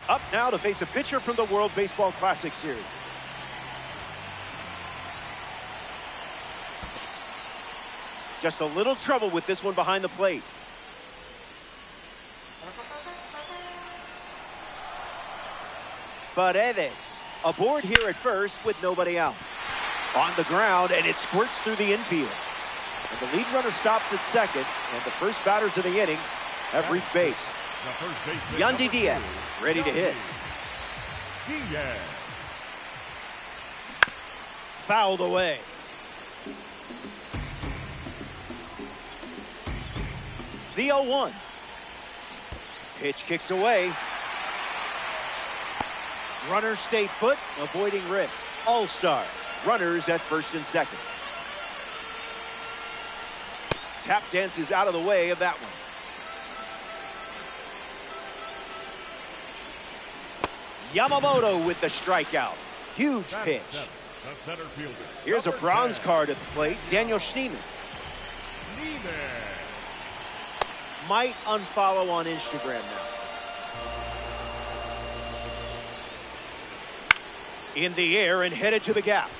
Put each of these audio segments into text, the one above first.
Up now to face a pitcher from the World Baseball Classic Series. Just a little trouble with this one behind the plate. Paredes aboard here at first with nobody out. On the ground, and it squirts through the infield. And the lead runner stops at second, and the first batters of the inning have reached base. Yandy Diaz ready to hit. Fouled away. The 0-1. Pitch kicks away. Runner stayed put, avoiding risk. All-star. Runners at first and second. Tap dances out of the way of that one. Yamamoto with the strikeout. Huge pitch. Here's a bronze card at the plate. Daniel Schneemann. Might unfollow on Instagram now. In the air and headed to the gap.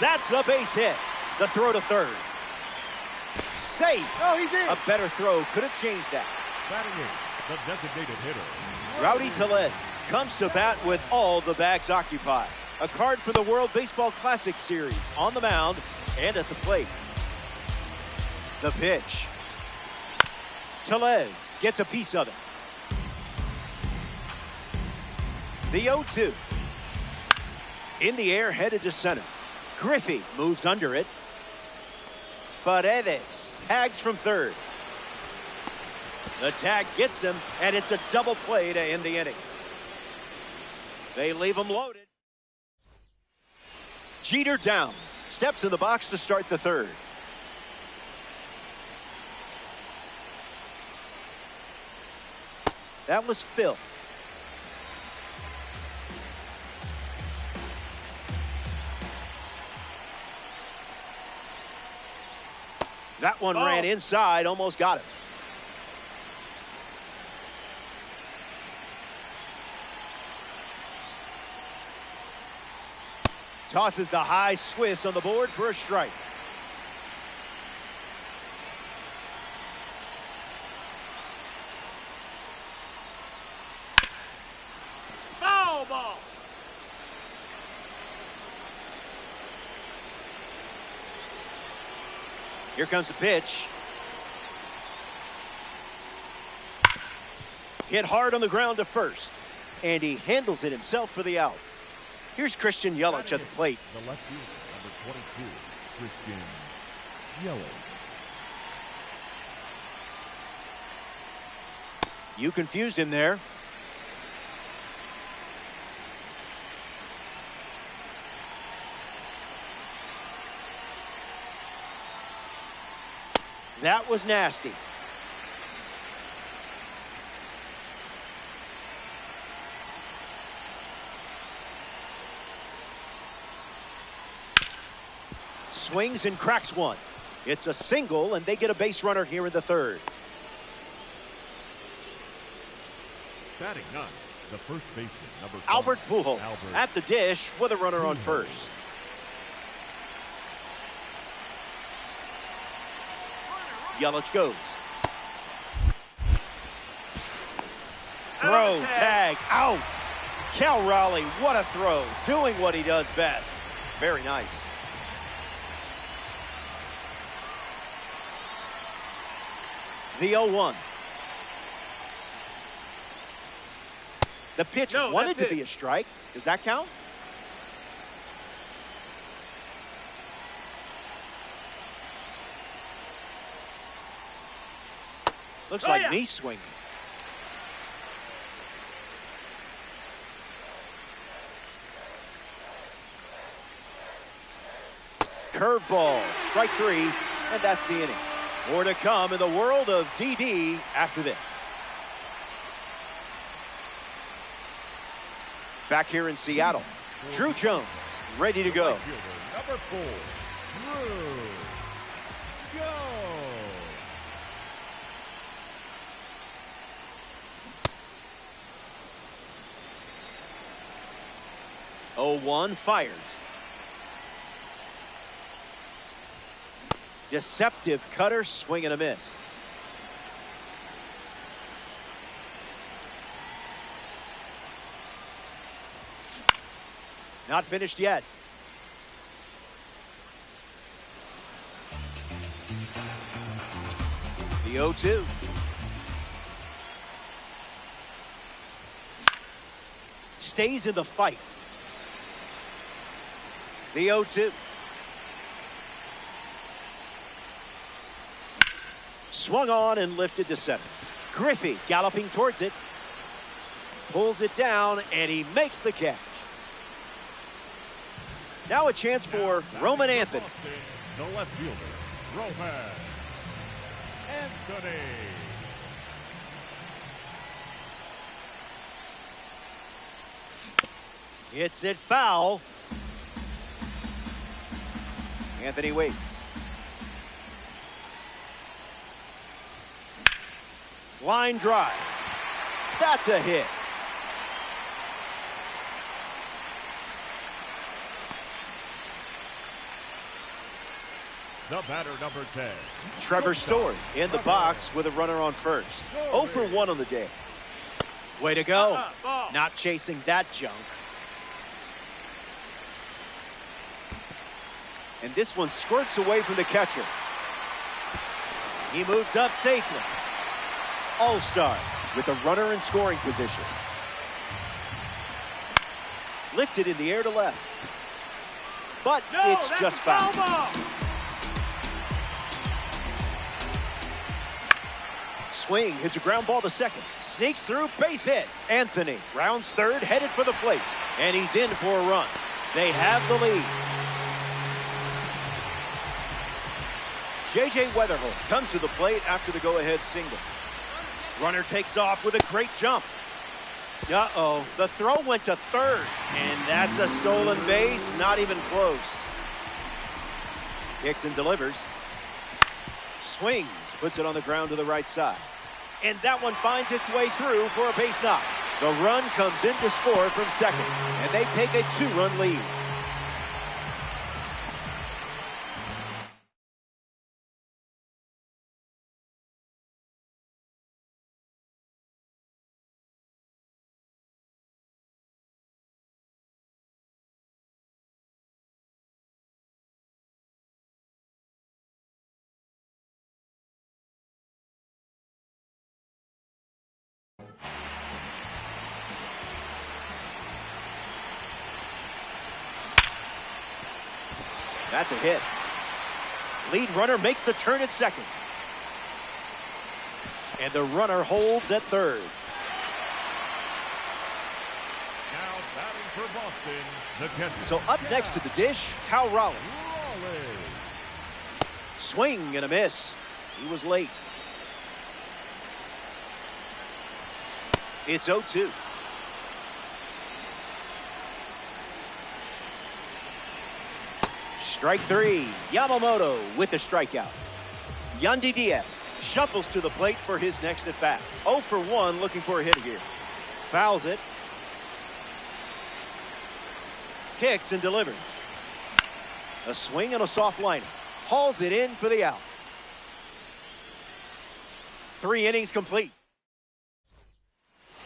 That's a base hit. The throw to third. Safe. Oh, he's in. A better throw could have changed that. Batting in, the designated hitter. Rowdy Tellez comes to bat with all the bags occupied. A card for the World Baseball Classic Series on the mound and at the plate. The pitch. Tellez gets a piece of it. The 0-2. In the air, headed to center. Griffey moves under it. Paredes tags from third. The tag gets him, and it's a double play to end the inning. They leave him loaded. Jeter Downs steps in the box to start the third. That was Phil. That one ran inside, almost got him. Tosses the high Swiss on the board for a strike. Foul ball. Here comes a pitch. Hit hard on the ground to first, and he handles it himself for the out. Here's Christian Yelich at the plate. The left fielder, number 22, Christian Yelich. You confused him there. That was nasty. Swings and cracks one. It's a single, and they get a base runner here in the third. Batting ninth, the first baseman, number 5, Albert Pujols at the dish with a runner on first. Yelich goes. Throw, tag, out. Cal Raleigh, what a throw. Doing what he does best. Very nice. The 0-1. The pitch wanted to be a strike. Does that count? Looks like me swinging. Curveball, strike three, and that's the inning. More to come in the world of DD after this. Back here in Seattle, Drew Jones ready to go. Number 4, Drew. Go. 0-1 fires. Deceptive cutter, swing and a miss. Not finished yet. The 0-2. Stays in the fight. The 0-2. Swung on and lifted to center. Griffey galloping towards it. Pulls it down, and he makes the catch. Now a chance for Roman Anthony. The left fielder, Roman Anthony. Hits it foul. Anthony waits. Line drive. That's a hit. The batter, number 10. Trevor Story in the box with a runner on first. 0 for 1 on the day. Way to go. Not chasing that junk. And this one squirts away from the catcher. He moves up safely. All-star with a runner in scoring position. Lifted in the air to left. But it's just foul. Swing, hits a ground ball to second. Sneaks through, base hit. Anthony rounds third, headed for the plate. And he's in for a run. They have the lead. J.J. Weatherholt comes to the plate after the go-ahead single. Runner takes off with a great jump. Uh-oh, the throw went to third. And that's a stolen base, not even close. Kicks and delivers. Swings, puts it on the ground to the right side. And that one finds its way through for a base knock. The run comes in to score from second, and they take a 2-run lead. That's a hit. Lead runner makes the turn at second. And the runner holds at third. Now batting for Boston, the catcher. So up next to the dish, Cal Raleigh. Swing and a miss. He was late. It's 0-2. Strike three. Yamamoto with the strikeout. Yandy Diaz shuffles to the plate for his next at bat. 0 for 1, looking for a hit here. Fouls it. Kicks and delivers. A swing and a soft liner. Hauls it in for the out. 3 innings complete.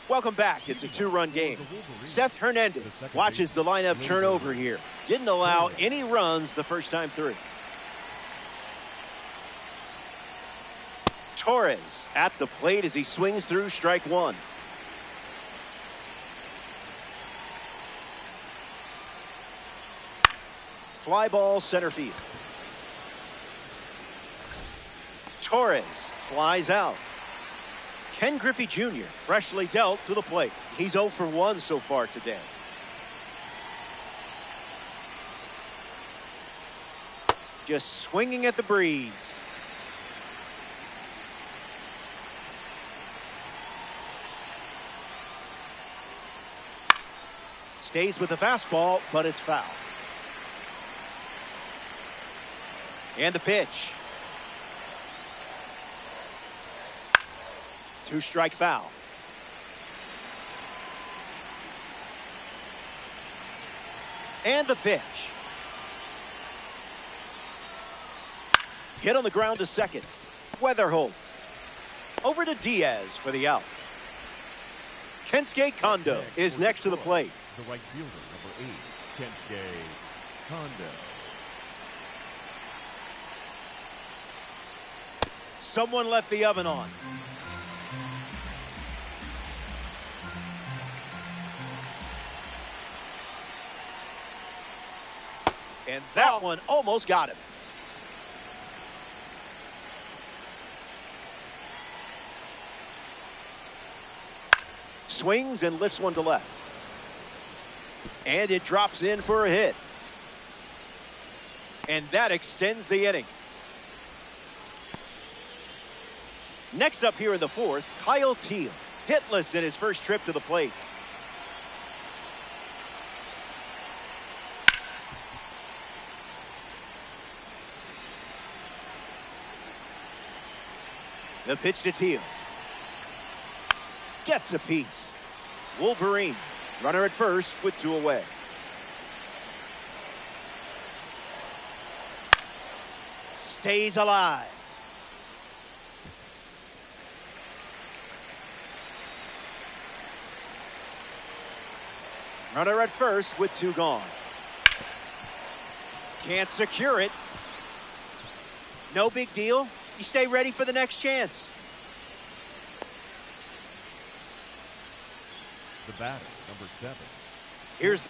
Welcome back. It's a 2-run game. Seth Hernandez watches the lineup turn over here. Didn't allow any runs the first time through. Torres at the plate as he swings through strike one. Fly ball center field. Torres flies out. Ken Griffey Jr. freshly dealt to the plate. He's 0 for 1 so far today. Just swinging at the breeze. Stays with the fastball, but it's foul. And the pitch. 2-strike foul. And the pitch. Hit on the ground to second. Weather holds. Over to Diaz for the out. Kensuke Kondo is next to the plate. The right fielder, number 8, Kensuke Kondo. Someone left the oven on. And that one almost got him. Swings and lifts one to left. And it drops in for a hit. And that extends the inning. Next up here in the fourth, Kyle Teal. Hitless in his first trip to the plate. The pitch to Teal. Gets a piece. Wolverine. Runner at first with 2 away. Stays alive. Runner at first with 2 gone. Can't secure it. No big deal. You stay ready for the next chance. The batter, number 7. Here's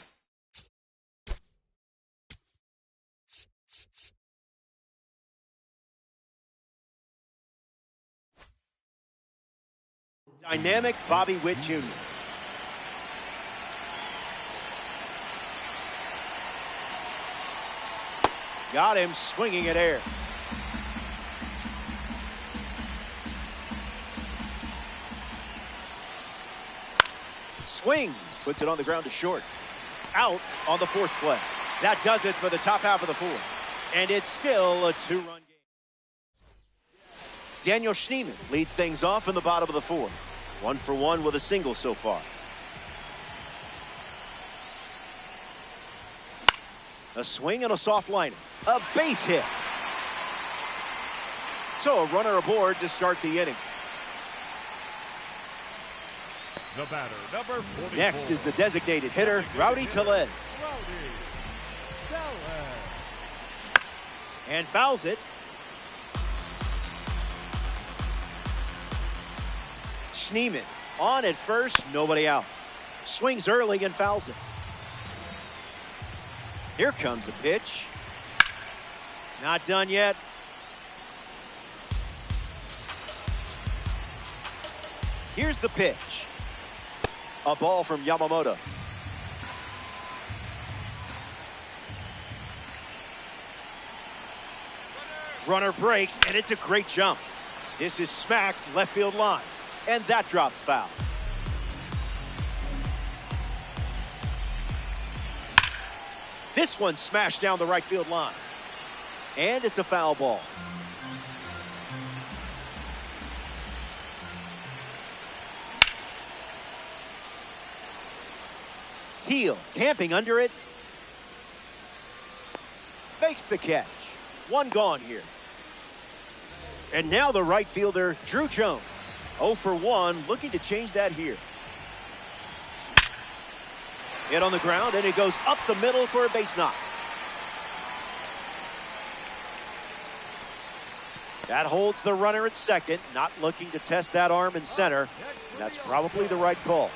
dynamic Bobby Witt Jr. Got him swinging at air. Swings, puts it on the ground to short. Out on the fourth play. That does it for the top half of the fourth. And it's still a 2-run game. Daniel Schneemann leads things off in the bottom of the fourth. 1 for 1 with a single so far. A swing and a soft liner. A base hit. So a runner aboard to start the inning. The batter, number 44. Next is the designated hitter, Rowdy Tellez. And fouls it. Schneemann on at first, nobody out. Swings early and fouls it. Here comes a pitch. Not done yet. Here's the pitch. A ball from Yamamoto. Runner breaks, and it's a great jump. This is smacked left field line, and that drops foul. This one smashed down the right field line, and it's a foul ball. Teal camping under it. Makes the catch. 1 gone here. And now the right fielder, Drew Jones. 0 for 1, looking to change that here. Hit on the ground, and it goes up the middle for a base knock. That holds the runner at second, not looking to test that arm in center. That's probably the right call.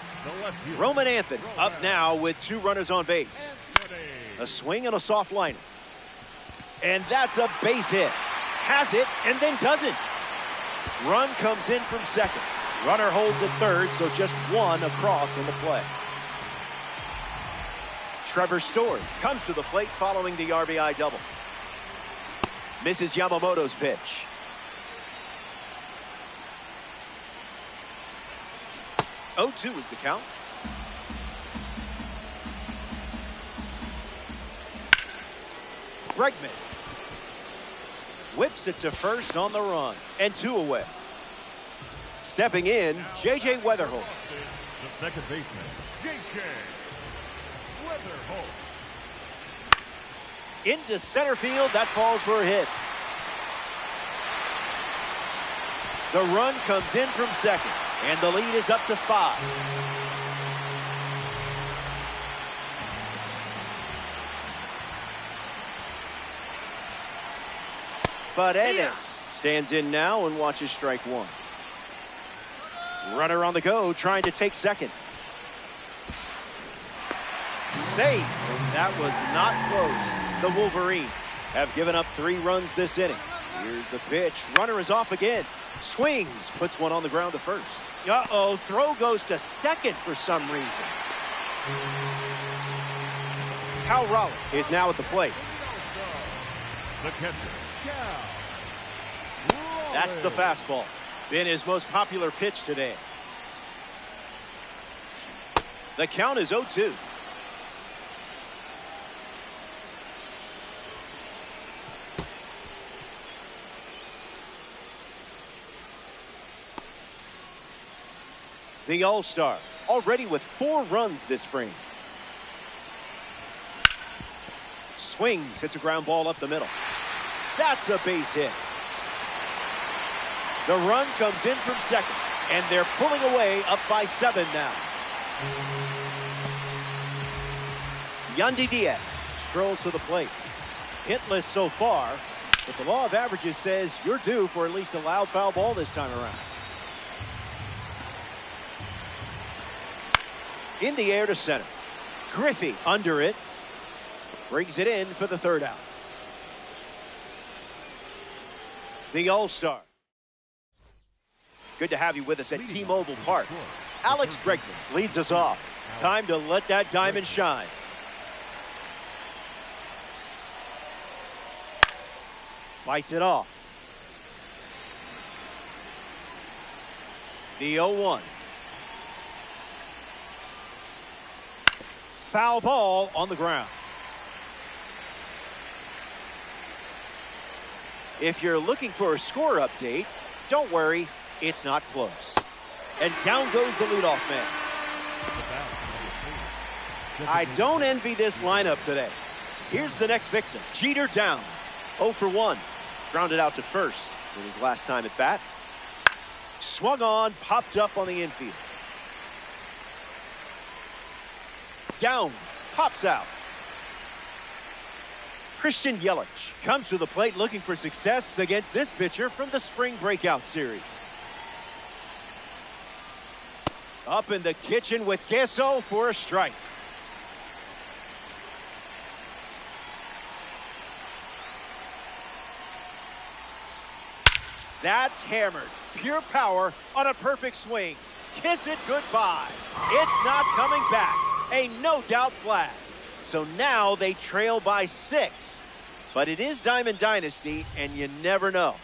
Roman Anthony up now with 2 runners on base. A swing and a soft liner. And that's a base hit. Has it and then doesn't. Run comes in from second. Runner holds at third, so just 1 across in the play. Trevor Story comes to the plate following the RBI double. Misses Yamamoto's pitch. (0-2) is the count. Bregman whips it to first on the run, and 2 away. Stepping in, J.J. Weatherholt. The second baseman, J.J. Weatherholt. Into center field, that falls for a hit. The run comes in from second, and the lead is up to 5. Paredes stands in now and watches strike 1. Runner on the go, trying to take second. Safe, and that was not close. The Wolverines have given up 3 runs this inning. Here's the pitch. Runner is off again. Swings, puts one on the ground to first. Uh-oh, throw goes to second for some reason. Cal Raleigh is now at the plate. The catcher, Cal Raleigh. That's the fastball. Been his most popular pitch today. The count is 0-2. The All-Star, already with 4 runs this frame. Swings, hits a ground ball up the middle. That's a base hit. The run comes in from second, and they're pulling away up by 7 now. Yandy Diaz strolls to the plate. Hitless so far, but the law of averages says you're due for at least a loud foul ball this time around. In the air to center. Griffey under it. Brings it in for the 3rd out. The All-Star. Good to have you with us at T-Mobile Park. Alex Bregman leads us off. Time to let that diamond shine. Fights it off. The 0-1. Foul ball on the ground. If you're looking for a score update, don't worry, it's not close. And down goes the leadoff man. I don't envy this lineup today. Here's the next victim. Jeter Downs, 0 for 1. Grounded out to first in his last time at bat. Swung on, popped up on the infield. Downs pops out. Christian Yelich comes to the plate looking for success against this pitcher from the spring breakout series. Up in the kitchen with Queso for a strike. That's hammered. Pure power on a perfect swing. Kiss it goodbye. It's not coming back. A no-doubt blast. So now they trail by 6. But it is Diamond Dynasty, and you never know.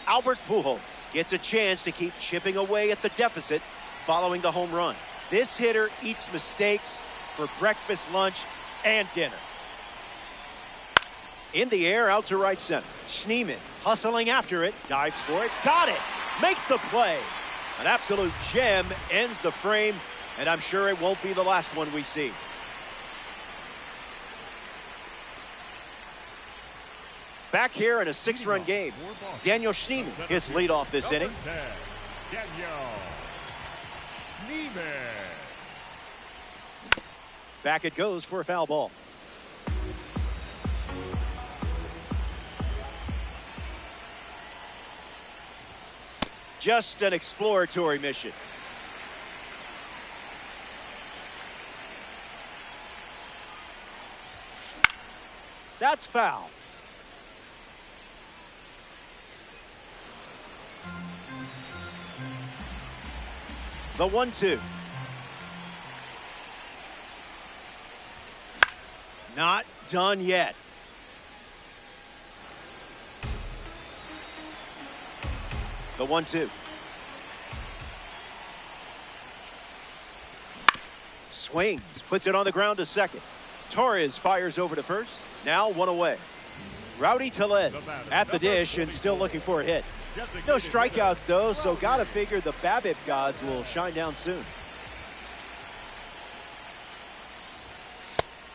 Albert Pujols gets a chance to keep chipping away at the deficit following the home run. This hitter eats mistakes for breakfast, lunch, and dinner. In the air, out to right center. Schneemann hustling after it, dives for it, got it, makes the play. An absolute gem ends the frame, and I'm sure it won't be the last one we see. Back here in a 6-run game, Daniel Schneemann hits leadoff this inning. Back it goes for a foul ball. Just an exploratory mission. That's foul. The 1-2. Not done yet. The 1-2. Swings, puts it on the ground to second. Torres fires over to first. Now 1 away. Rowdy Tellez at the dish and still looking for a hit. No strikeouts though, so gotta figure the BABIP gods will shine down soon.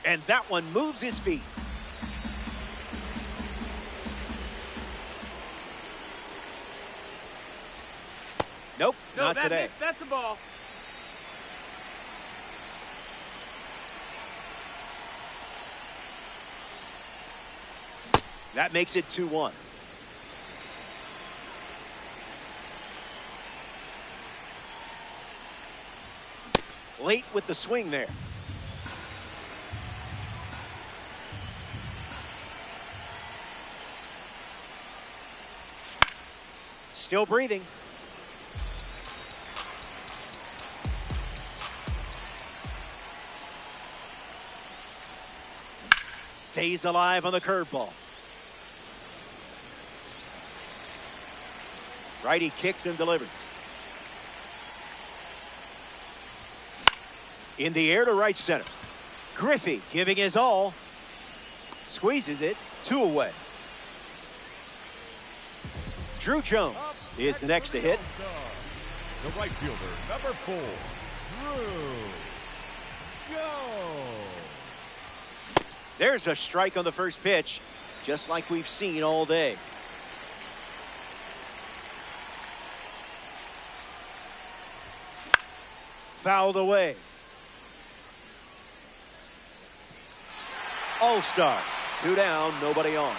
And that one moves his feet. Nope, No, not today. That's a ball. That makes it 2-1. Late with the swing there. Still breathing. Stays alive on the curveball. Righty kicks and delivers. In the air to right center. Griffey giving his all. Squeezes it. 2 away. Drew Jones is the next to hit. The right fielder, number 4, Drew Jones. There's a strike on the first pitch, just like we've seen all day. Fouled away. All-star. 2 down, nobody on.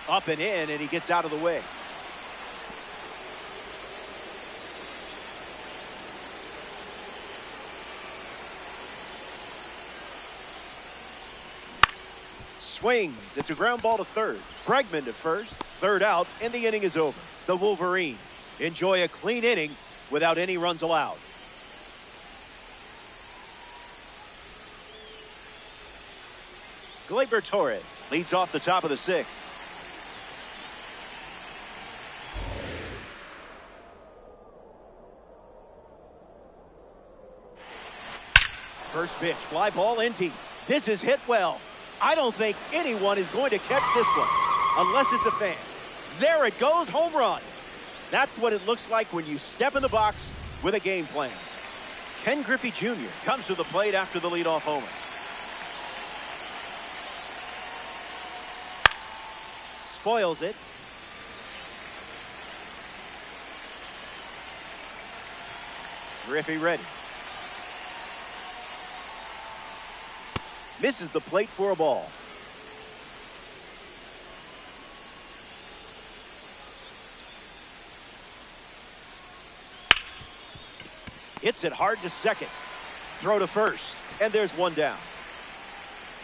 Up and in, and he gets out of the way. Swings. It's a ground ball to third. Bregman to first. Third out, and the inning is over. The Wolverines enjoy a clean inning without any runs allowed. Gleyber Torres leads off the top of the 6th. First pitch, fly ball in deep. This is hit well. I don't think anyone is going to catch this one unless it's a fan. There it goes, home run. That's what it looks like when you step in the box with a game plan. Ken Griffey Jr. comes to the plate after the leadoff homer. Spoils it. Griffey ready. Misses the plate for a ball. Hits it hard to second. Throw to first. And there's 1 down.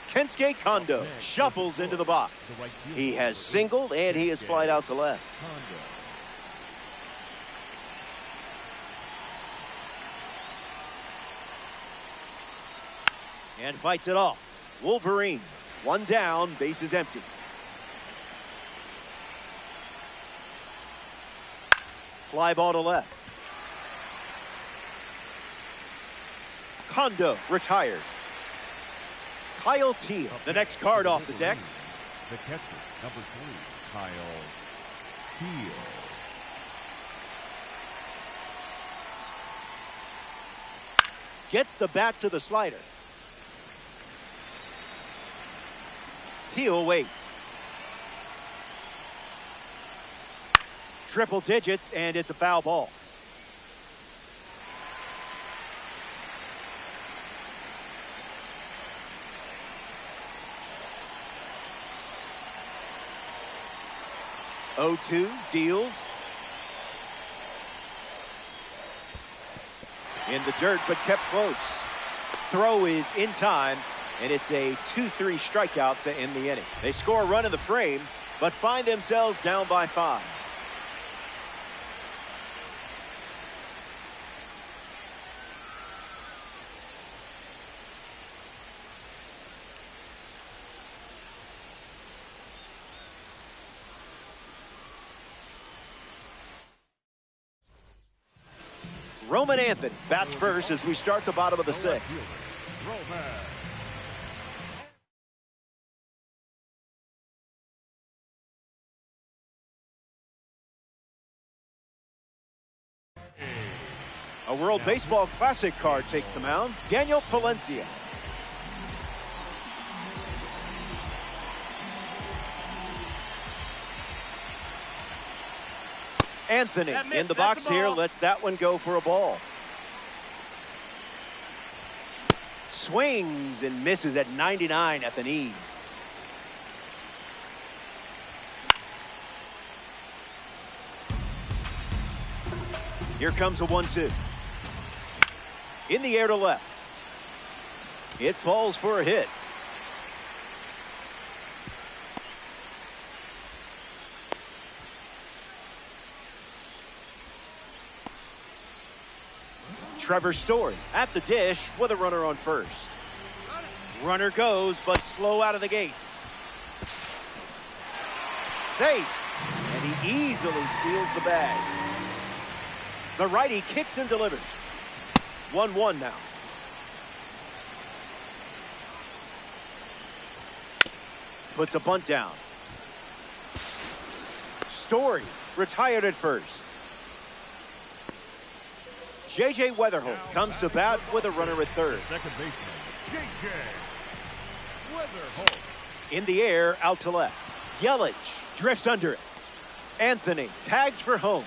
Kensuke Kondo shuffles into the box. He has singled and he has flied out to left. And fights it off. Wolverines, 1 down, bases empty. Fly ball to left. Kondo retired. Kyle Teal, the next card off the deck. The catcher, number 3, Kyle Teal. Gets the bat to the slider. Teal waits. Triple digits, and it's a foul ball. Oh-2 deals. In the dirt, but kept close. Throw is in time, and it's a 2-3 strikeout to end the inning. They score a run in the frame, but find themselves down by 5. Roman Anthony bats first as we start the bottom of the 6th. A World Baseball Classic card takes the mound. Daniel Palencia. Anthony in the box here lets that one go for a ball. Swings and misses at 99 at the knees. Here comes a 1-2. In the air to left. It falls for a hit. Trevor Story at the dish with a runner on first. Runner goes, but slow out of the gates. Safe, and he easily steals the bag. The righty kicks and delivers. 1-1 now. Puts a bunt down. Story retired at first. J.J. Weatherholt comes to bat with a runner at third. Second baseman, J.J. Weatherholt. In the air, out to left. Yelich drifts under it. Anthony tags for home.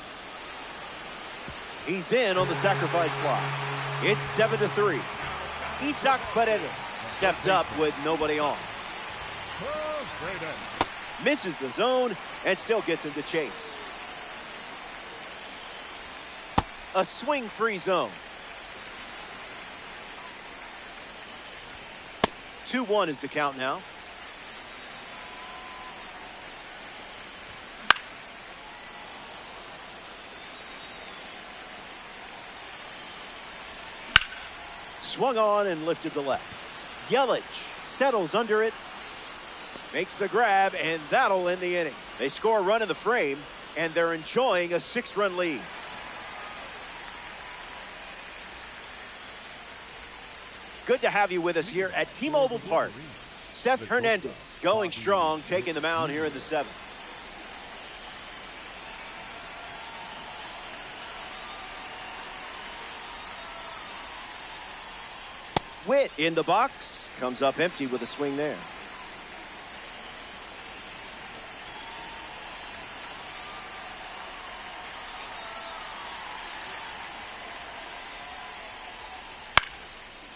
He's in on the sacrifice fly. It's 7-3. Isaac Paredes steps up with nobody on. Misses the zone and still gets him to chase. A swing-free zone. 2-1 is the count now. Swung on and lifted to left. Yelich settles under it. Makes the grab, and that'll end the inning. They score a run in the frame, and they're enjoying a 6-run lead. Good to have you with us here at T-Mobile Park. Seth Hernandez going strong, taking the mound here in the 7th. Witt in the box, comes up empty with a swing there.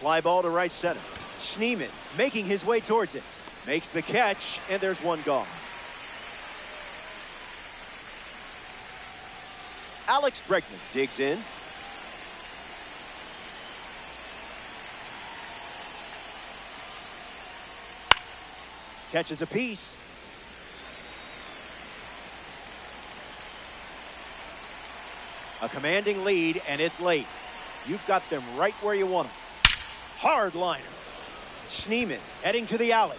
Fly ball to right center. Schneemann making his way towards it. Makes the catch, and there's one gone. Alex Bregman digs in. Catches a piece. A commanding lead, and it's late. You've got them right where you want them. Hard liner. Schneemann heading to the alley.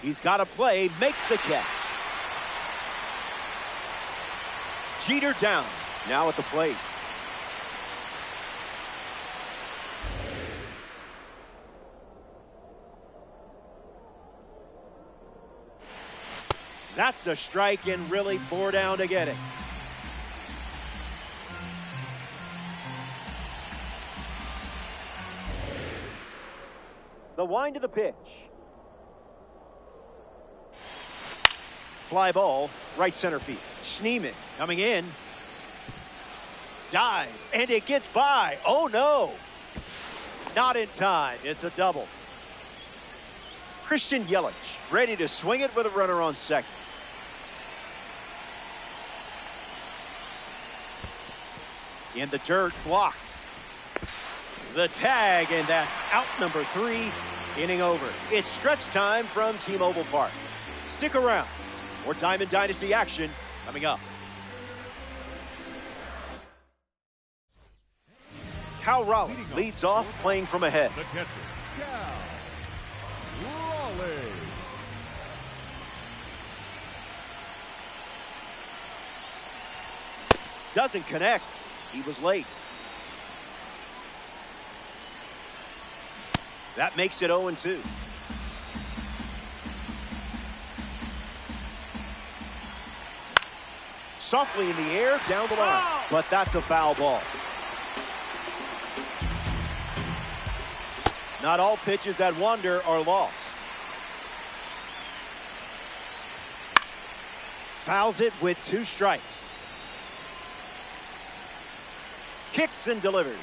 He's got a play, makes the catch. Jeter down, now at the plate. That's a strike and really 4 down to get it. The wind of the pitch. Fly ball, right center field. Schneemann coming in. Dives, and it gets by. Oh, no. Not in time. It's a double. Christian Yelich ready to swing it with a runner on second. In the dirt, blocked. The tag, and that's out number 3. Inning over. It's stretch time from T-Mobile Park. Stick around. More Diamond Dynasty action coming up. Cal Raleigh leads off playing from ahead. The catcher, Cal Raleigh. Doesn't connect. He was late. That makes it 0-2. Softly in the air, down the line. But that's a foul ball. Not all pitches that wander are lost. Fouls it with 2 strikes. Kicks and delivers.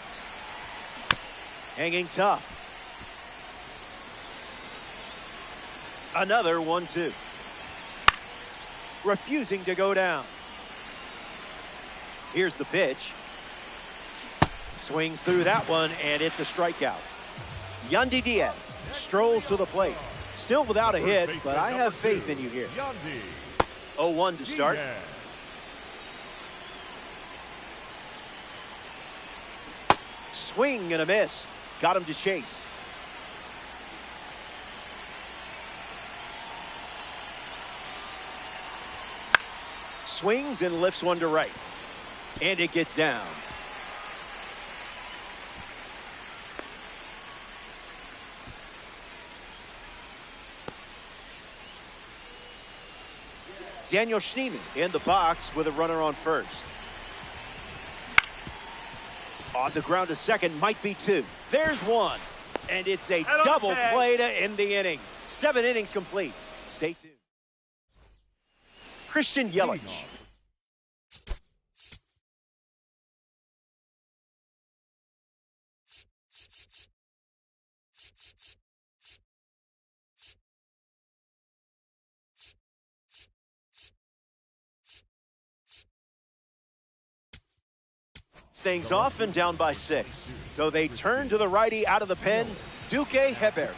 Hanging tough. Another 1-2. Refusing to go down. Here's the pitch. Swings through that one, and it's a strikeout. Yandy Diaz strolls to the plate. Still without a hit, but I have faith in you here. 0-1 to start. Swing and a miss. Got him to chase. Swings and lifts one to right. And it gets down. Daniel Schneemann in the box with a runner on first. On the ground to second, might be two. There's one. And it's a double play to end the inning. 7 innings complete. Stay tuned. Christian Yelich. Things off and down by 6. So they turn to the righty out of the pen, Duque Hebert.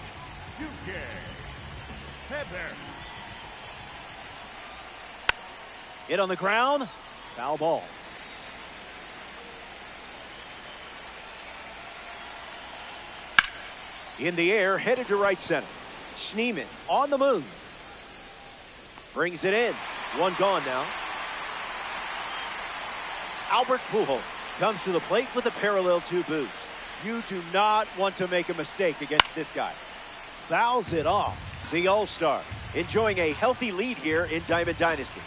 Hit on the ground, foul ball. In the air, headed to right center. Schneemann on the move. Brings it in. One gone now. Albert Pujols comes to the plate with a parallel 2 boost. You do not want to make a mistake against this guy. Fouls it off. The All-Star enjoying a healthy lead here in Diamond Dynasty.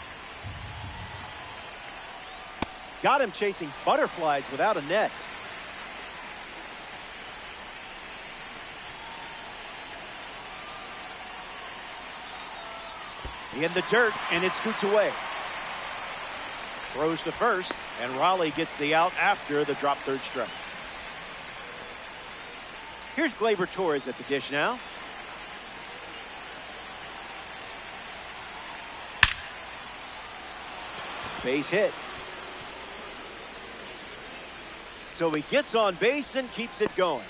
Got him chasing butterflies without a net. In the dirt, and it scoots away. Throws to first, and Raleigh gets the out after the drop third strike. Here's Gleyber Torres at the dish now. Base hit. So he gets on base and keeps it going.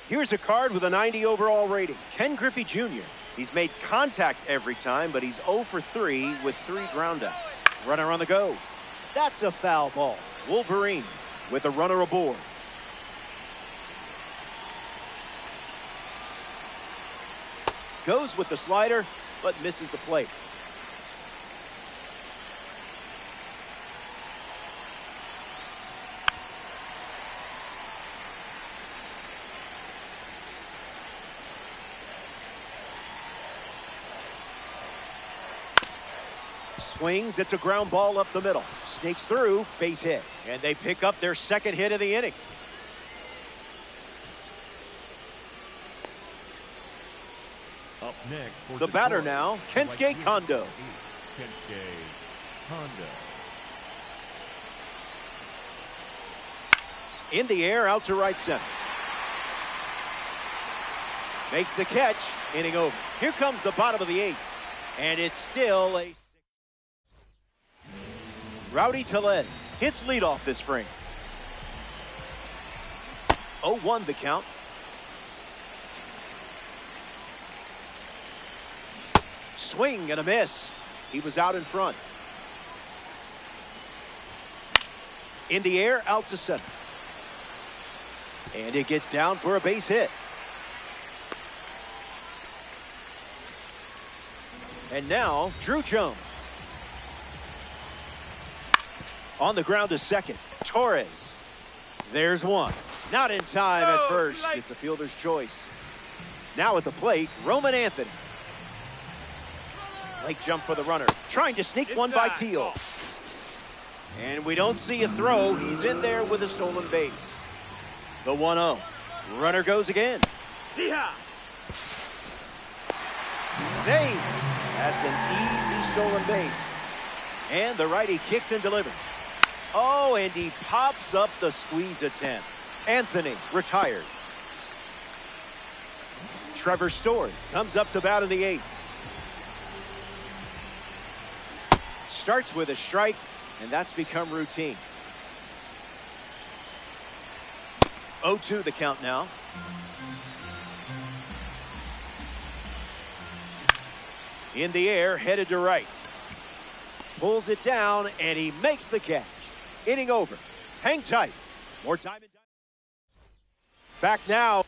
Here's a card with a 90 overall rating. Ken Griffey Jr. He's made contact every time, but he's 0 for 3 with 3 groundouts. Runner on the go. That's a foul ball. Wolverines with a runner aboard. Goes with the slider, but misses the plate. Swings, it's a ground ball up the middle. Sneaks through, base hit. And they pick up their second hit of the inning. Up next for the batter now, Kensuke Kondo. Kensuke Kondo. In the air, out to right center. Makes the catch, inning over. Here comes the bottom of the 8th. And it's still a... Rowdy Tellez hits leadoff this frame. 0-1 the count. Swing and a miss. He was out in front. In the air, out to center. And it gets down for a base hit. And now, Drew Jones. On the ground to second. Torres. There's one. Not in time at first. It's a fielder's choice. Now at the plate, Roman Anthony. Late jump for the runner. Trying to sneak one by Teal. And we don't see a throw. He's in there with a stolen base. The 1-0. Runner goes again. Save. That's an easy stolen base. And the righty kicks and delivers. Oh, and he pops up the squeeze attempt. Anthony retired. Trevor Story comes up to bat in the 8th. Starts with a strike, and that's become routine. 0-2 the count now. In the air, headed to right. Pulls it down, and he makes the catch. Inning over. Hang tight. More time. Back now.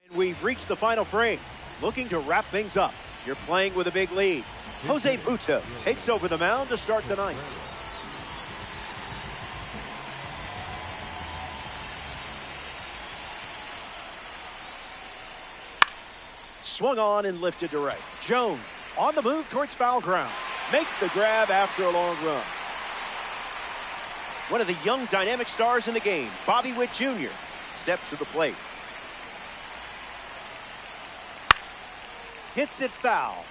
And we've reached the final frame. Looking to wrap things up. You're playing with a big lead. Jose Buto takes over the mound to start the 9th. Swung on and lifted to right. Jones on the move towards foul ground. Makes the grab after a long run. One of the young dynamic stars in the game, Bobby Witt Jr., steps to the plate. Hits it foul.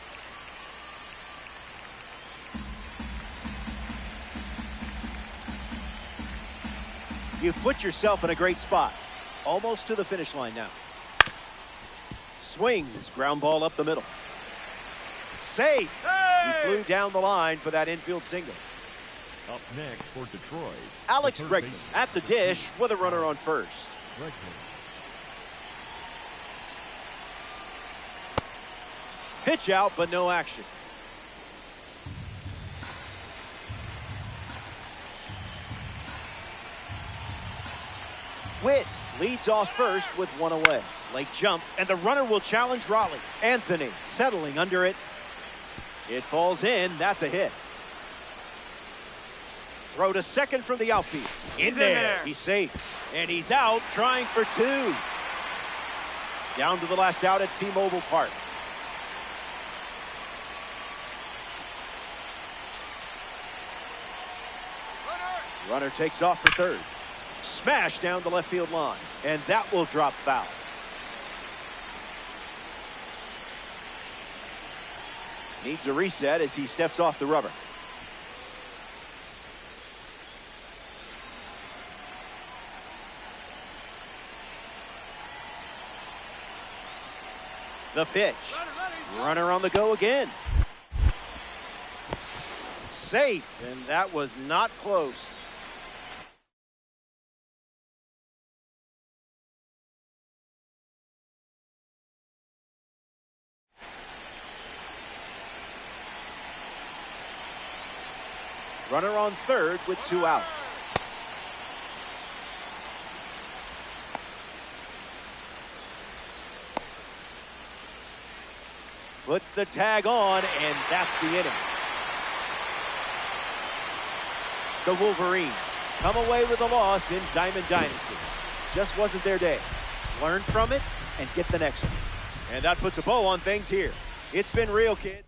You've put yourself in a great spot. Almost to the finish line now. Swings, ground ball up the middle. Safe. He flew down the line for that infield single. Up next for Detroit, Alex Bregman at the dish with a runner on first. Pitch out, but no action. Witt leads off first with one away. Late jump, and the runner will challenge Raleigh. Anthony settling under it. It falls in. That's a hit. Throw to second from the outfield. In there. He's safe. And he's out trying for 2. Down to the last out at T-Mobile Park. Runner takes off for third. Smash down the left field line. And that will drop foul. Needs a reset as he steps off the rubber. The pitch. Runner on the go again. Safe, and that was not close. Runner on third with 2 outs. Puts the tag on, and that's the inning. The Wolverines come away with a loss in Diamond Dynasty. Just wasn't their day. Learn from it and get the next one. And that puts a bow on things here. It's been real, kids.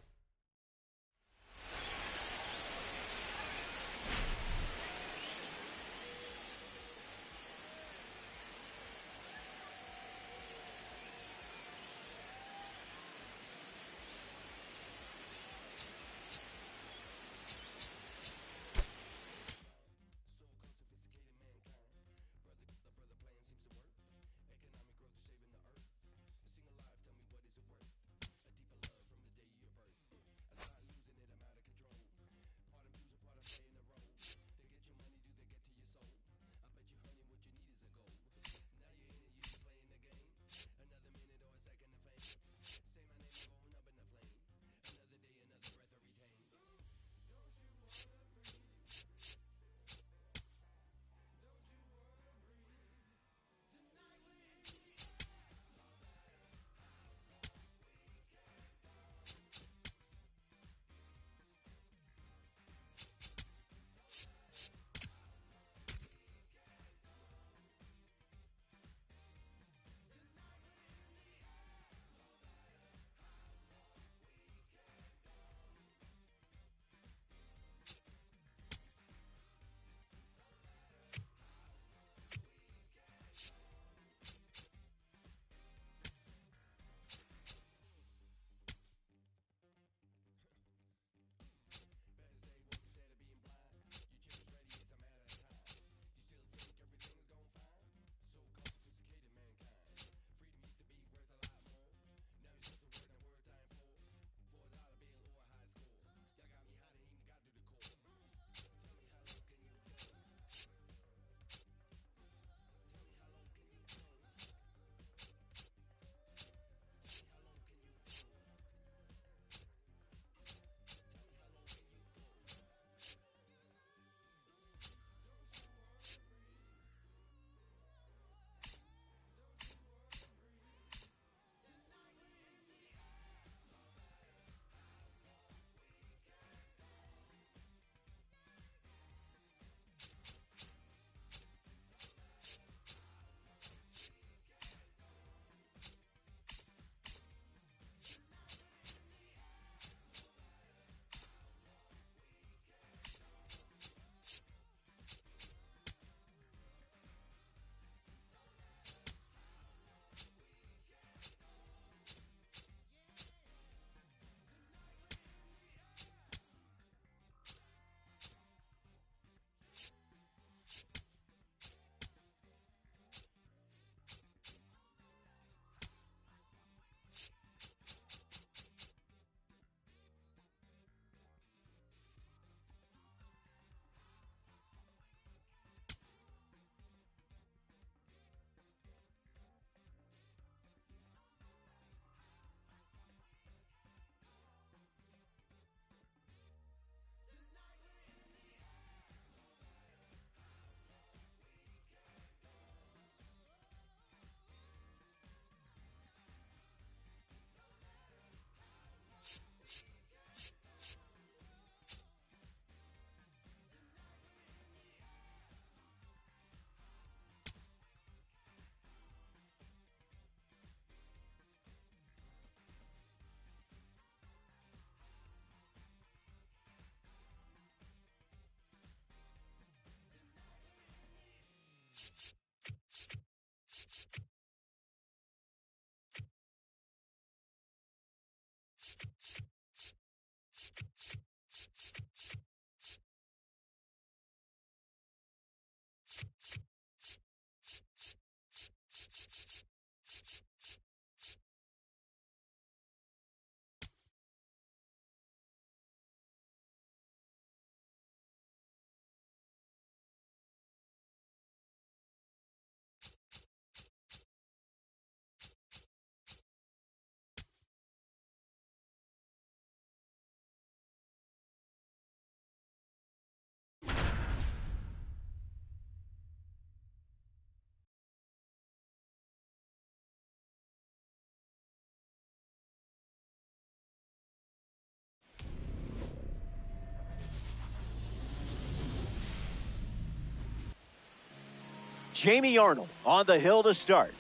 Jamie Arnold on the hill to start.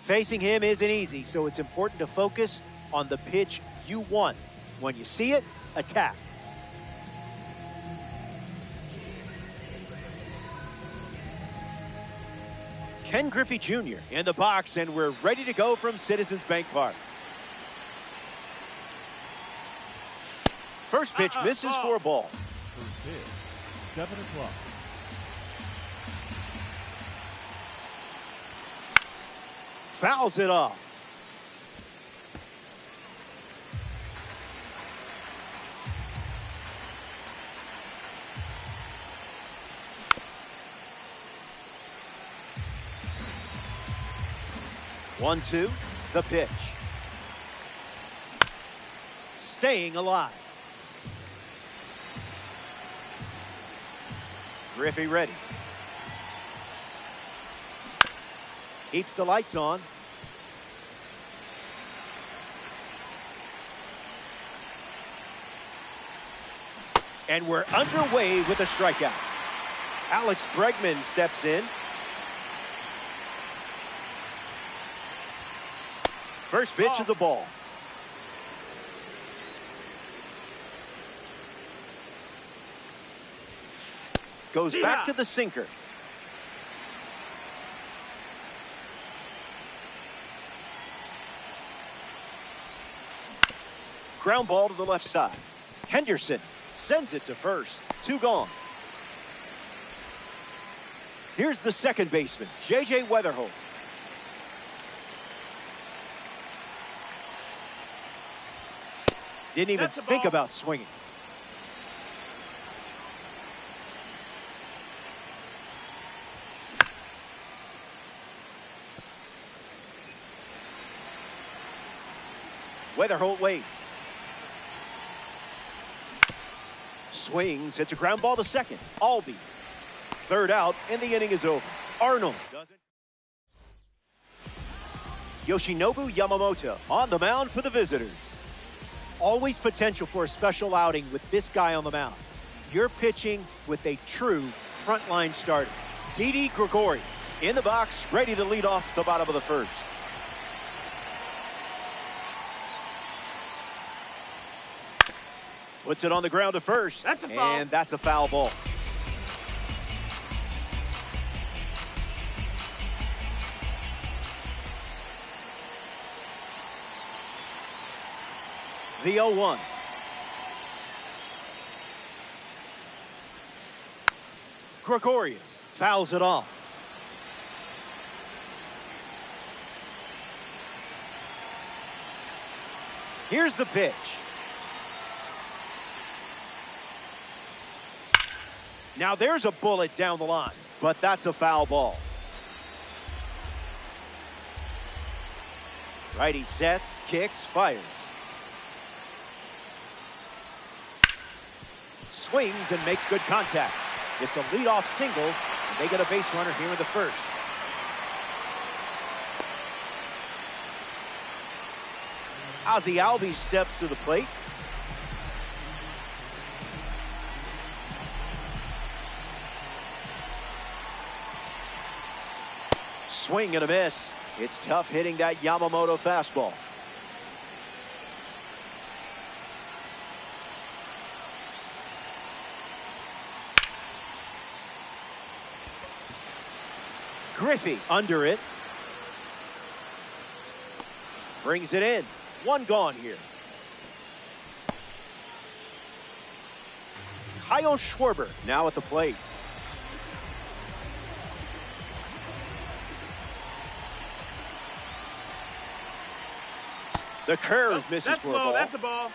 Facing him isn't easy, so it's important to focus on the pitch you want. When you see it, attack. Ken Griffey Jr. in the box, and we're ready to go from Citizens Bank Park. First pitch misses for a ball. First pitch, 7 o'clock. Fouls it off. One, two, the pitch. Staying alive. Griffey ready. Keeps the lights on. And we're underway with a strikeout. Alex Bregman steps in. First pitch of the ball. Goes back to the sinker. Ground ball to the left side. Henderson sends it to first. 2 gone. Here's the second baseman, J.J. Weatherholt. Didn't even think about swinging. Weatherholt waits. Swings, hits a ground ball to second. Albies. Third out, and the inning is over. Arnold doesn't. Yoshinobu Yamamoto on the mound for the visitors. Always potential for a special outing with this guy on the mound. You're pitching with a true frontline starter. Didi Gregorius in the box, ready to lead off the bottom of the first. Puts it on the ground to first. That's a foul. And that's a foul ball. The 0-1. Gregorius fouls it off. Here's the pitch. Now there's a bullet down the line, but that's a foul ball. Righty sets, kicks, fires. Swings and makes good contact. It's a leadoff single, and they get a base runner here in the first. Ozzie Albies steps to the plate. Swing and a miss. It's tough hitting that Yamamoto fastball. Griffey under it. Brings it in. One gone here. Kyle Schwarber now at the plate. The curve misses for a ball. That's a ball.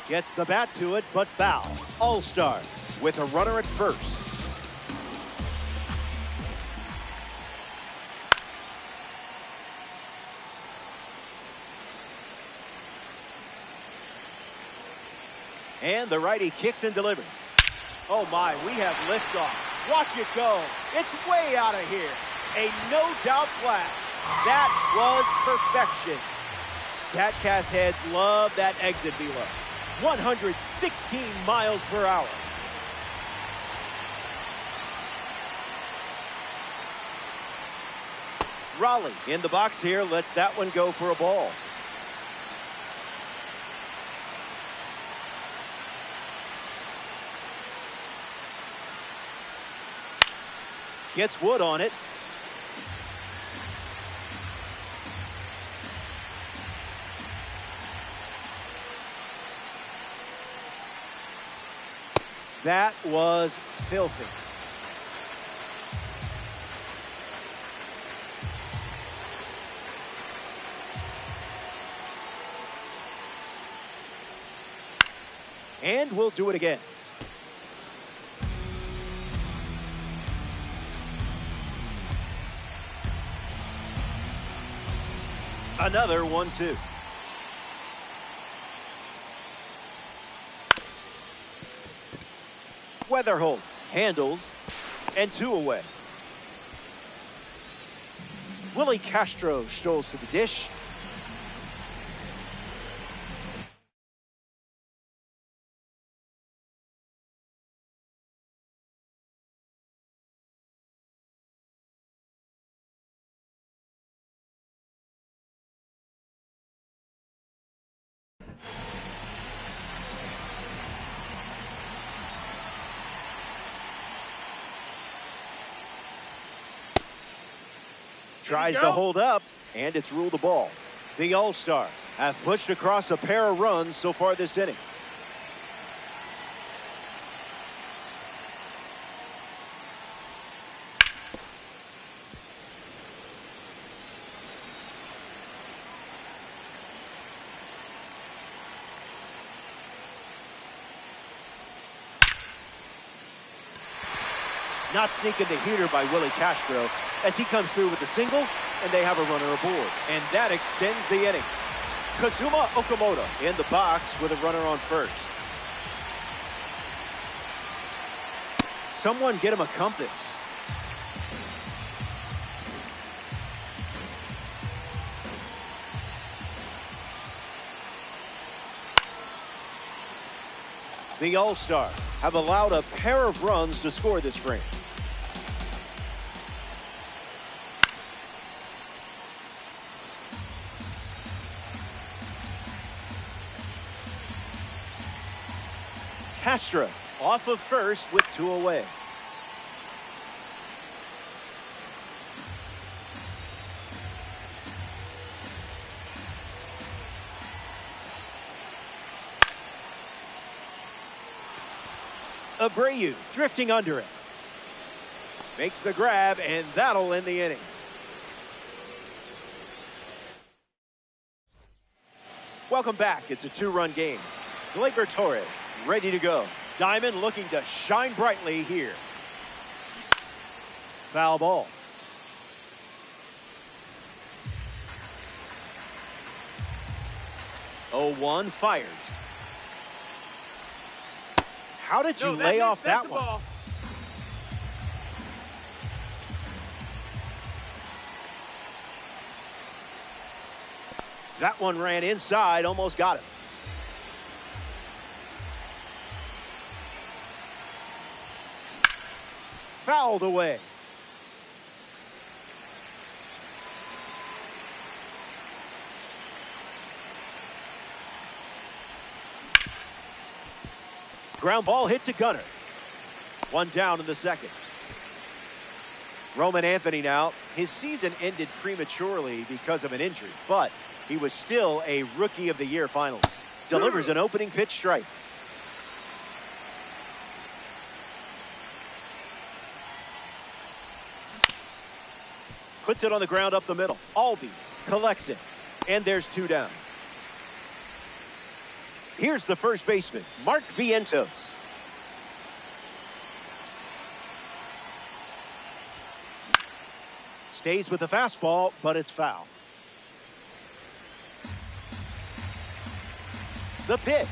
Gets the bat to it, but foul. All-Star with a runner at first. And the righty kicks and delivers. Oh my, we have liftoff. Watch it go. It's way out of here. A no-doubt blast. That was perfection. StatCast heads love that exit velo. 116 miles per hour. Raleigh in the box here, lets that one go for a ball. Gets Wood on it. That was filthy. And we'll do it again. Another 1-2. Weatherholtz handles, and 2 away. Willie Castro strolls to the dish. Tries to hold up, and it's ruled a ball. The All-Star have pushed across a pair of runs so far this inning. Not sneaking the heater by Willie Castro as he comes through with a single, and they have a runner aboard. And that extends the inning. Kazuma Okamoto in the box with a runner on first. Someone get him a compass. The All-Star have allowed a pair of runs to score this frame. Castro off of first with 2 away. Abreu drifting under it. Makes the grab, and that'll end the inning. Welcome back. It's a 2-run game. Gleyber Torres ready to go. Diamond looking to shine brightly here. Foul ball. Oh, 1 fired. How did you lay off that one? Ball. That one ran inside, almost got it. Fouled away. Ground ball hit to Gunnar. One down in the second. Roman Anthony now. His season ended prematurely because of an injury, but he was still a Rookie of the Year finalist. Delivers an opening pitch strike. Puts it on the ground up the middle. Albies collects it, and there's two down. Here's the first baseman, Mark Vientos. Stays with the fastball, but it's foul. The pitch.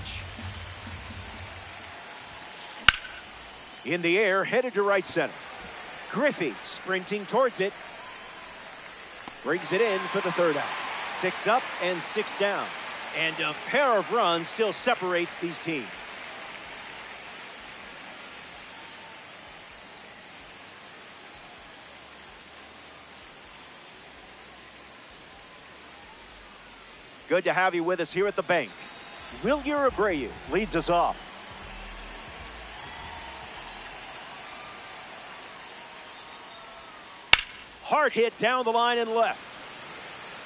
In the air, headed to right center. Griffey sprinting towards it. Brings it in for the third out. 6 up and 6 down. And a pair of runs still separates these teams. Good to have you with us here at the bank. Wilyer Abreu leads us off. Hard hit down the line and left.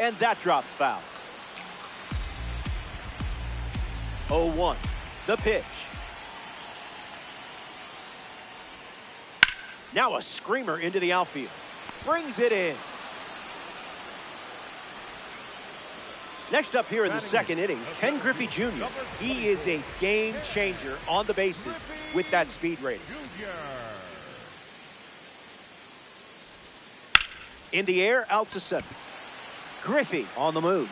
And that drops foul. 0-1. The pitch. Now a screamer into the outfield. Brings it in. Next up here in the second inning, Ken Griffey Jr. He is a game changer on the bases with that speed rating. In the air, out to center. Griffey on the move.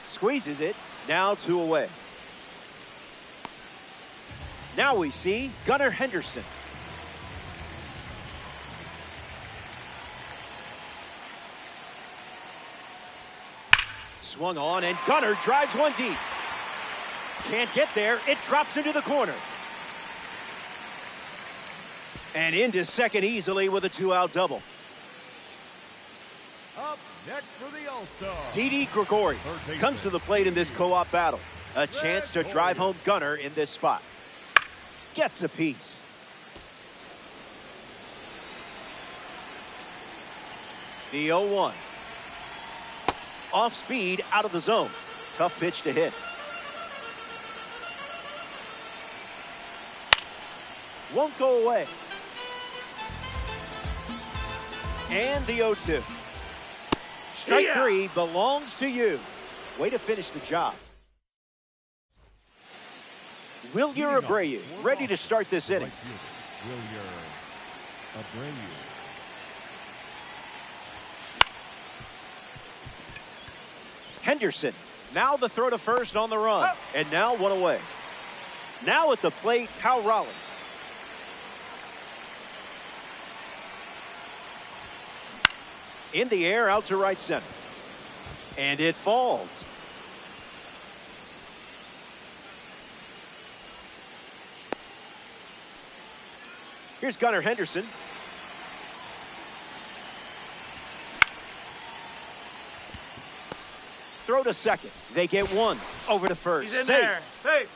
Squeezes it, now 2 away. Now we see Gunnar Henderson. Swung on, and Gunnar drives one deep. Can't get there. It drops into the corner. And into second easily with a 2-out double. Up next for the All-Star, Didi Gregorius comes to the plate in this co-op battle. A chance to drive home Gunnar in this spot. Gets a piece. The 0-1. Off speed, out of the zone. Tough pitch to hit. Won't go away. And the 0-2. Strike 3 belongs to you. Way to finish the job. Wilyer Abreu ready to start this inning. Wilyer Abreu. Henderson, now the throw to first on the run, and now 1 away. Now at the plate, Cal Raleigh. In the air, out to right center. And it falls. Here's Gunnar Henderson. Throw to second. They get 1. Over to first. He's in Safe. there. Safe.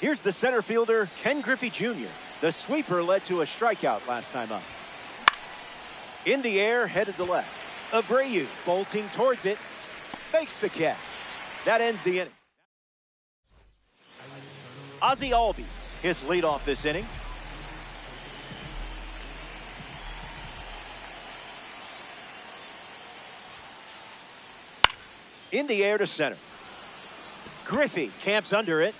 Here's the center fielder, Ken Griffey Jr. The sweeper led to a strikeout last time up. In the air, headed to left. Abreu bolting towards it. Makes the catch. That ends the inning. Ozzie Albies, his leadoff this inning. In the air to center. Griffey camps under it.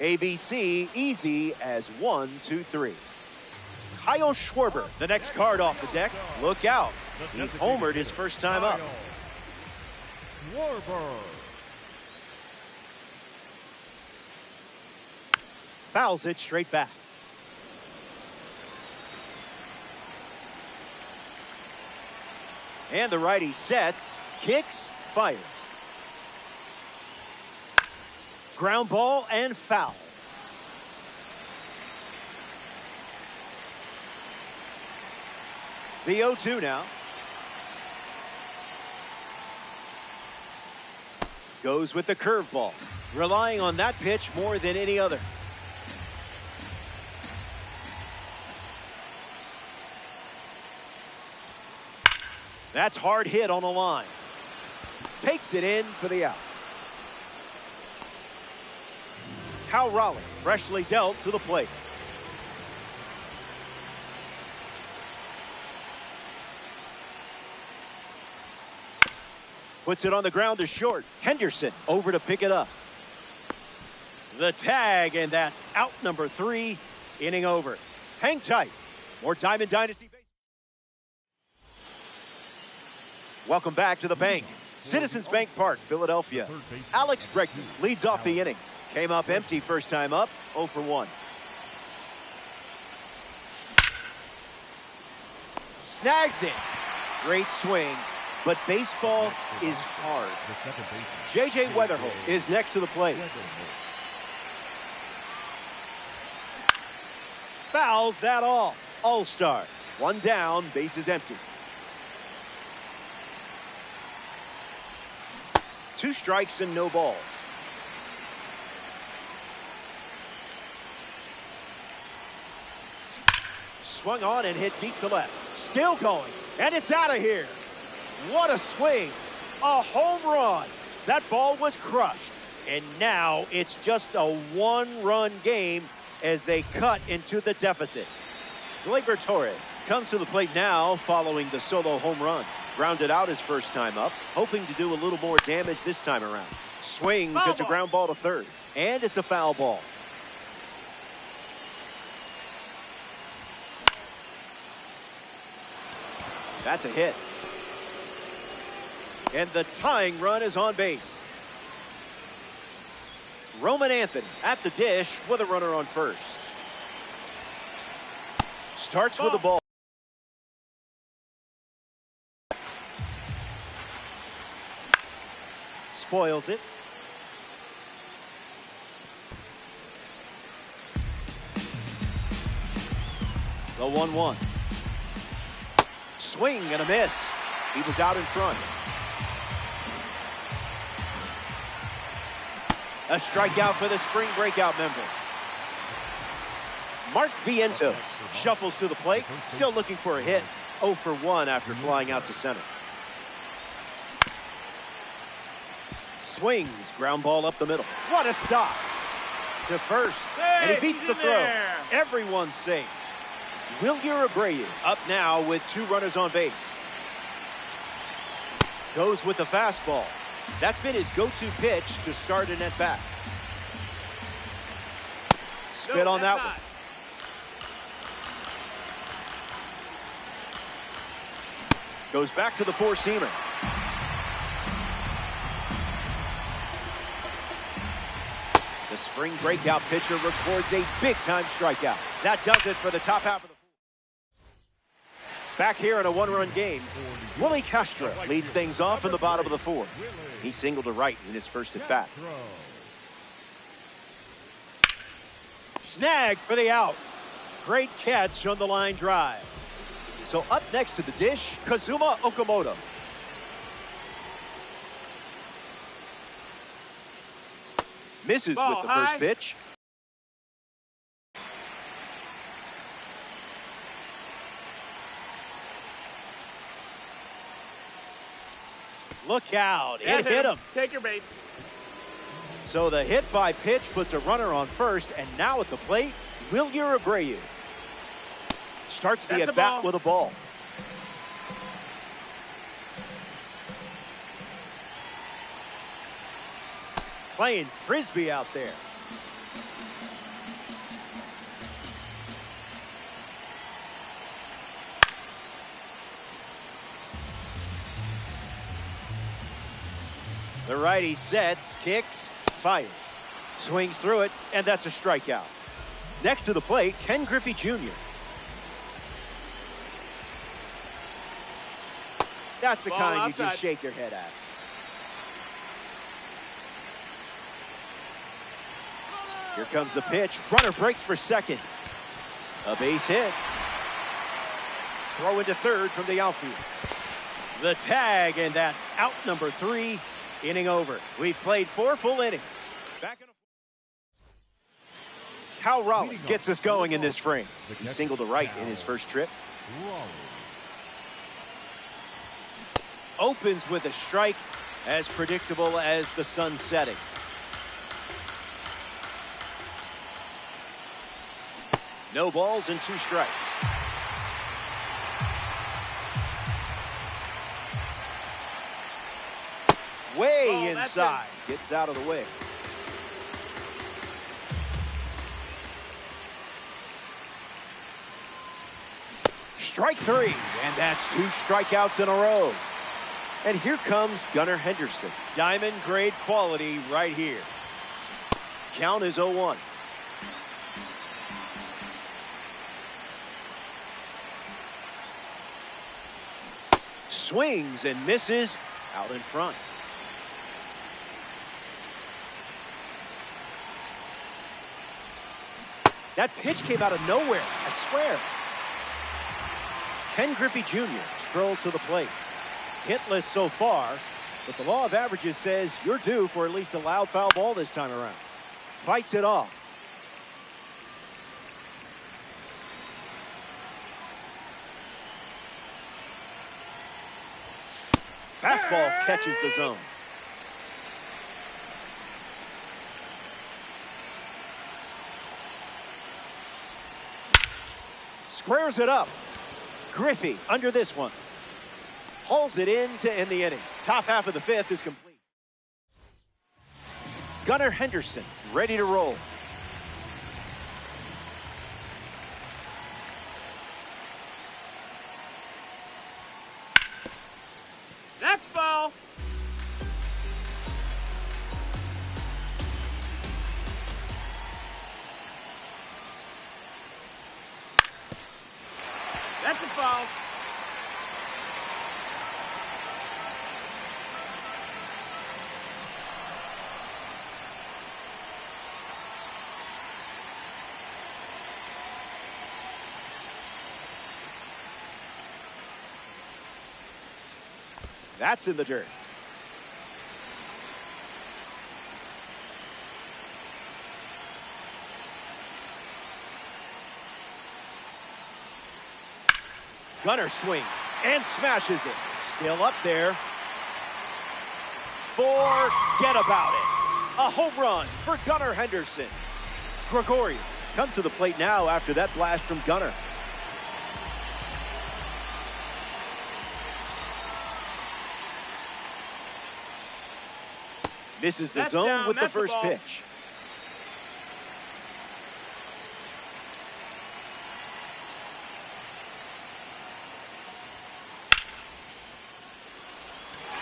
ABC easy as 1, 2, 3. Kyle Schwarber, the next card off the deck. Look out. He homered his first time up. Schwarber. Fouls it straight back. And the righty sets, kicks, fires. Ground ball and foul. The 0-2 now. Goes with the curveball. relying on that pitch more than any other. That's hard hit on the line. Takes it in for the out. Cal Raleigh, freshly dealt to the plate. Puts it on the ground to short. Henderson over to pick it up. The tag, and that's out number 3. Inning over. Hang tight. More Diamond Dynasty. Welcome back to the bank. Citizens Bank Park, Philadelphia. Alex Bregman leads off the inning. Came up empty first time up, 0 for 1. Snags it. Great swing, but baseball is hard. J.J. Weatherholt is next to the plate. Fouls that off. All-star. 1 down, bases empty. 2 strikes and no balls. Swung on and hit deep to left. Still going, and it's out of here. What a swing. A home run. That ball was crushed. And now it's just a 1-run game as they cut into the deficit. Gleyber Torres comes to the plate now following the solo home run. Grounded out his first time up, hoping to do a little more damage this time around. Swings, it's a ground ball to third, and it's a foul ball. That's a hit. And the tying run is on base. Roman Anthony at the dish with a runner on first. Starts with the ball. Spoils it. The 1-1. Swing and a miss. He was out in front. A strikeout for the spring breakout member. Mark Vientos shuffles to the plate, still looking for a hit. 0 for 1 after flying out to center. Swings, ground ball up the middle. What a stop. To first, and he beats the throw. Everyone's safe. Wilyer Abreu up now with 2 runners on base. Goes with the fastball. That's been his go-to pitch to start an at-bat. Spit on that one. Goes back to the 4-seamer. The spring breakout pitcher records a big-time strikeout. That does it for the top half of the fourth. Back here in a 1-run game, Willie Castro leads things off in the bottom of the 4th. He singled to right in his first at-bat. Snag for the out. Great catch on the line drive. So up next to the dish, Kazuma Okamoto. Misses with the first pitch. Look out. It hit him. Take your base. So the hit by pitch puts a runner on first, and now at the plate, Wilyer Abreu. Starts the at-bat with a ball. Playing frisbee out there. The righty sets, kicks, fires. Swings through it, and that's a strikeout. Next to the plate, Ken Griffey Jr. That's the kind outside. You just shake your head at. Here comes the pitch. Runner breaks for second. A base hit. Throw into third from the outfield. The tag, and that's out number 3. Inning over. We've played 4 full innings. Back in Cal Raleigh gets us going in this frame. He singled to right in his first trip. Opens with a strike, as predictable as the sun setting. No balls and 2 strikes. Way inside. Gets out of the way. Strike 3, and that's 2 strikeouts in a row. And here comes Gunnar Henderson. Diamond grade quality right here. Count is 0-1. Swings and misses out in front. That pitch came out of nowhere, I swear. Ken Griffey Jr. strolls to the plate. Hitless so far, but the law of averages says you're due for at least a loud foul ball this time around. Fights it off. Fastball catches the zone. Squares it up. Griffey under this one. Hauls it in to end the inning. Top half of the 5th is complete. Gunnar Henderson ready to roll. That's foul. That's a foul. That's in the dirt. Gunnar swings and smashes it. Still up there. Forget about it. A home run for Gunnar Henderson. Gregorius comes to the plate now after that blast from Gunnar. Misses the zone with the first pitch.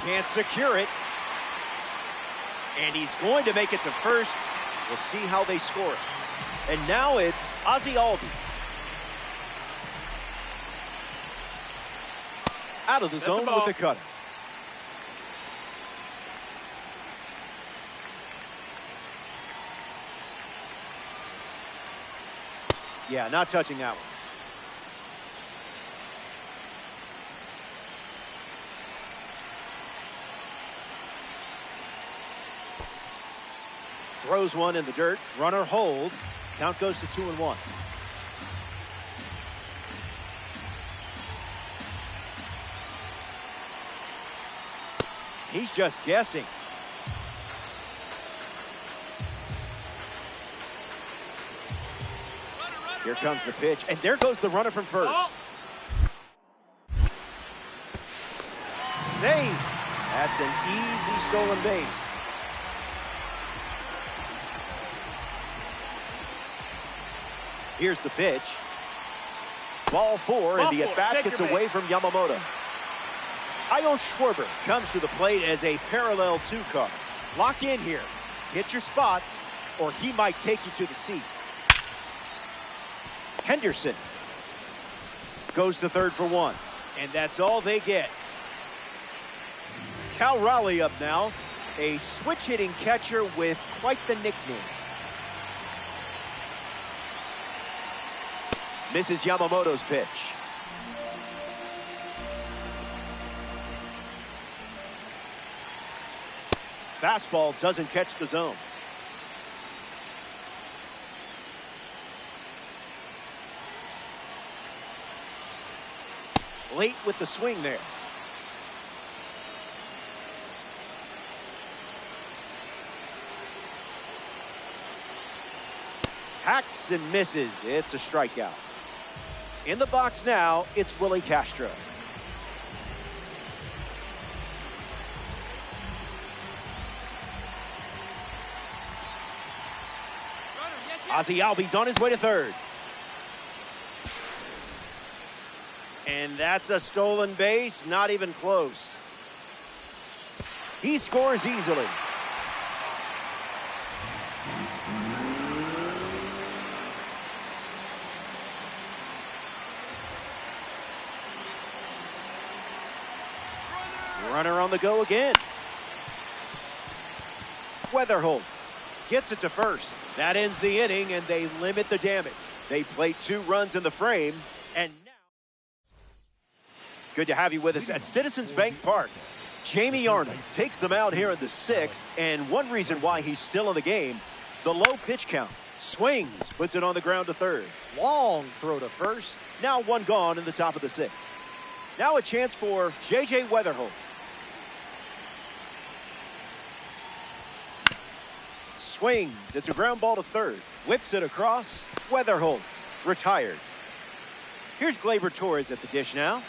Can't secure it. And he's going to make it to first. We'll see how they score it. And now it's Ozzie Albies. Out of the zone with the cutter. Yeah, not touching that one. Throws one in the dirt. Runner holds. Count goes to 2-1. He's just guessing. Here comes the pitch, and there goes the runner from first. Oh. Save. That's an easy stolen base. Here's the pitch. Ball 4, and the at-bat gets away from Yamamoto. Kyle Schwarber comes to the plate as a parallel 2 car. Lock in here. Hit your spots, or he might take you to the seats. Henderson goes to third for 1, and that's all they get. Cal Raleigh up now, a switch-hitting catcher with quite the nickname. Misses Yamamoto's pitch. Fastball doesn't catch the zone. Late with the swing there. Hacks and misses. It's a strikeout. In the box now, it's Willie Castro. Ozzie Albies on his way to third. And that's a stolen base, not even close. He scores easily. Runner on the go again. Weatherholt gets it to first. That ends the inning, and they limit the damage. They played 2 runs in the frame, and now... Good to have you with us at Citizens Bank Park. Jamie Arnold takes them out here in the 6th, and one reason why he's still in the game, the low pitch count. Swings, puts it on the ground to third. Long throw to first. Now 1 gone in the top of the 6th. Now a chance for J.J. Weatherholt. Swings. It's a ground ball to third. Whips it across. Weatherholt retired. Here's Gleyber Torres at the dish now.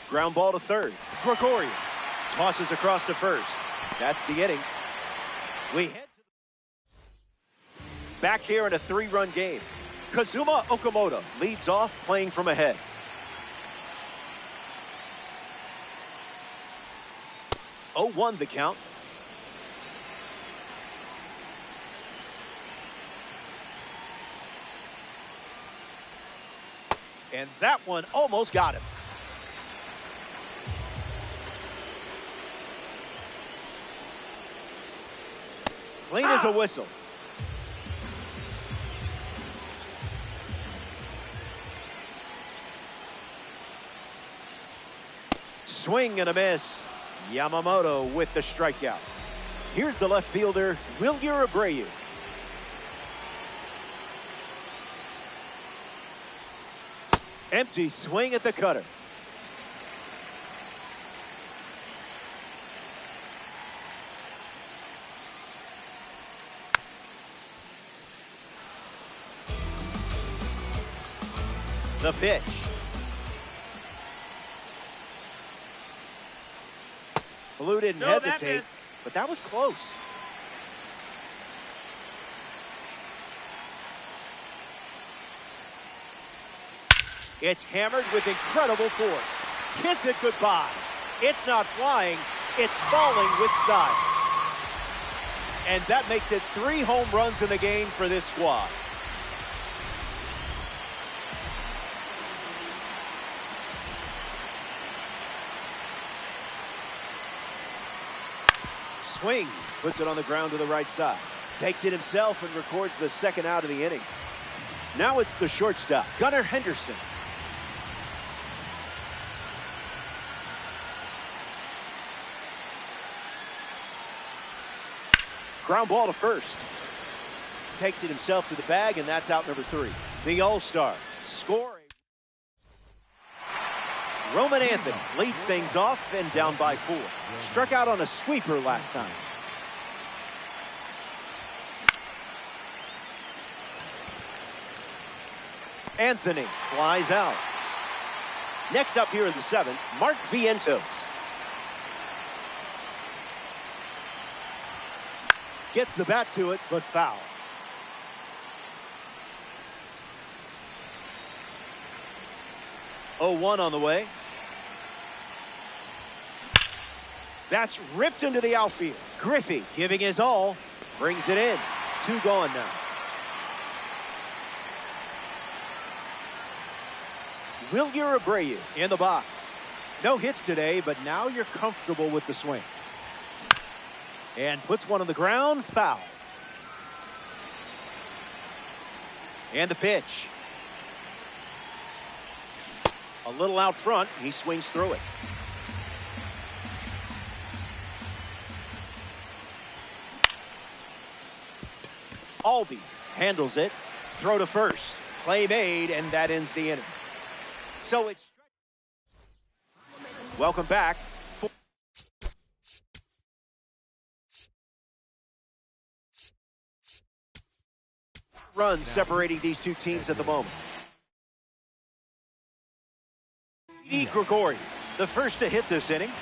Ground ball to third. Gregorius tosses across to first. That's the inning. We head back here in a 3-run game. Kazuma Okamoto leads off, playing from ahead. Oh, 1 the count. And that one almost got him. Clean as a whistle. Swing and a miss. Yamamoto with the strikeout. Here's the left fielder, Wilyer Abreu. Empty swing at the cutter. The pitch. Blue didn't hesitate, but that was close. It's hammered with incredible force. Kiss it goodbye. It's not flying, it's falling with style. And that makes it 3 home runs in the game for this squad. Swings, puts it on the ground to the right side. Takes it himself and records the 2nd out of the inning. Now it's the shortstop, Gunnar Henderson. Ground ball to first. Takes it himself to the bag, and that's out number 3. The All-Star scoring. Roman Anthony leads things off and down by 4. Struck out on a sweeper last time. Anthony flies out. Next up here in the 7th, Mark Vientos. Gets the bat to it, but foul. Oh, 1 on the way. That's ripped into the outfield. Griffey giving his all, brings it in. 2 gone now. Wilyer Abreu in the box. No hits today, but now you're comfortable with the swing. And puts one on the ground, foul. And the pitch. A little out front, he swings through it. Albies handles it. throw to first. Play made, and that ends the inning. So it's... Welcome back. Runs separating these two teams at the moment. Gregorius, the first to hit this inning.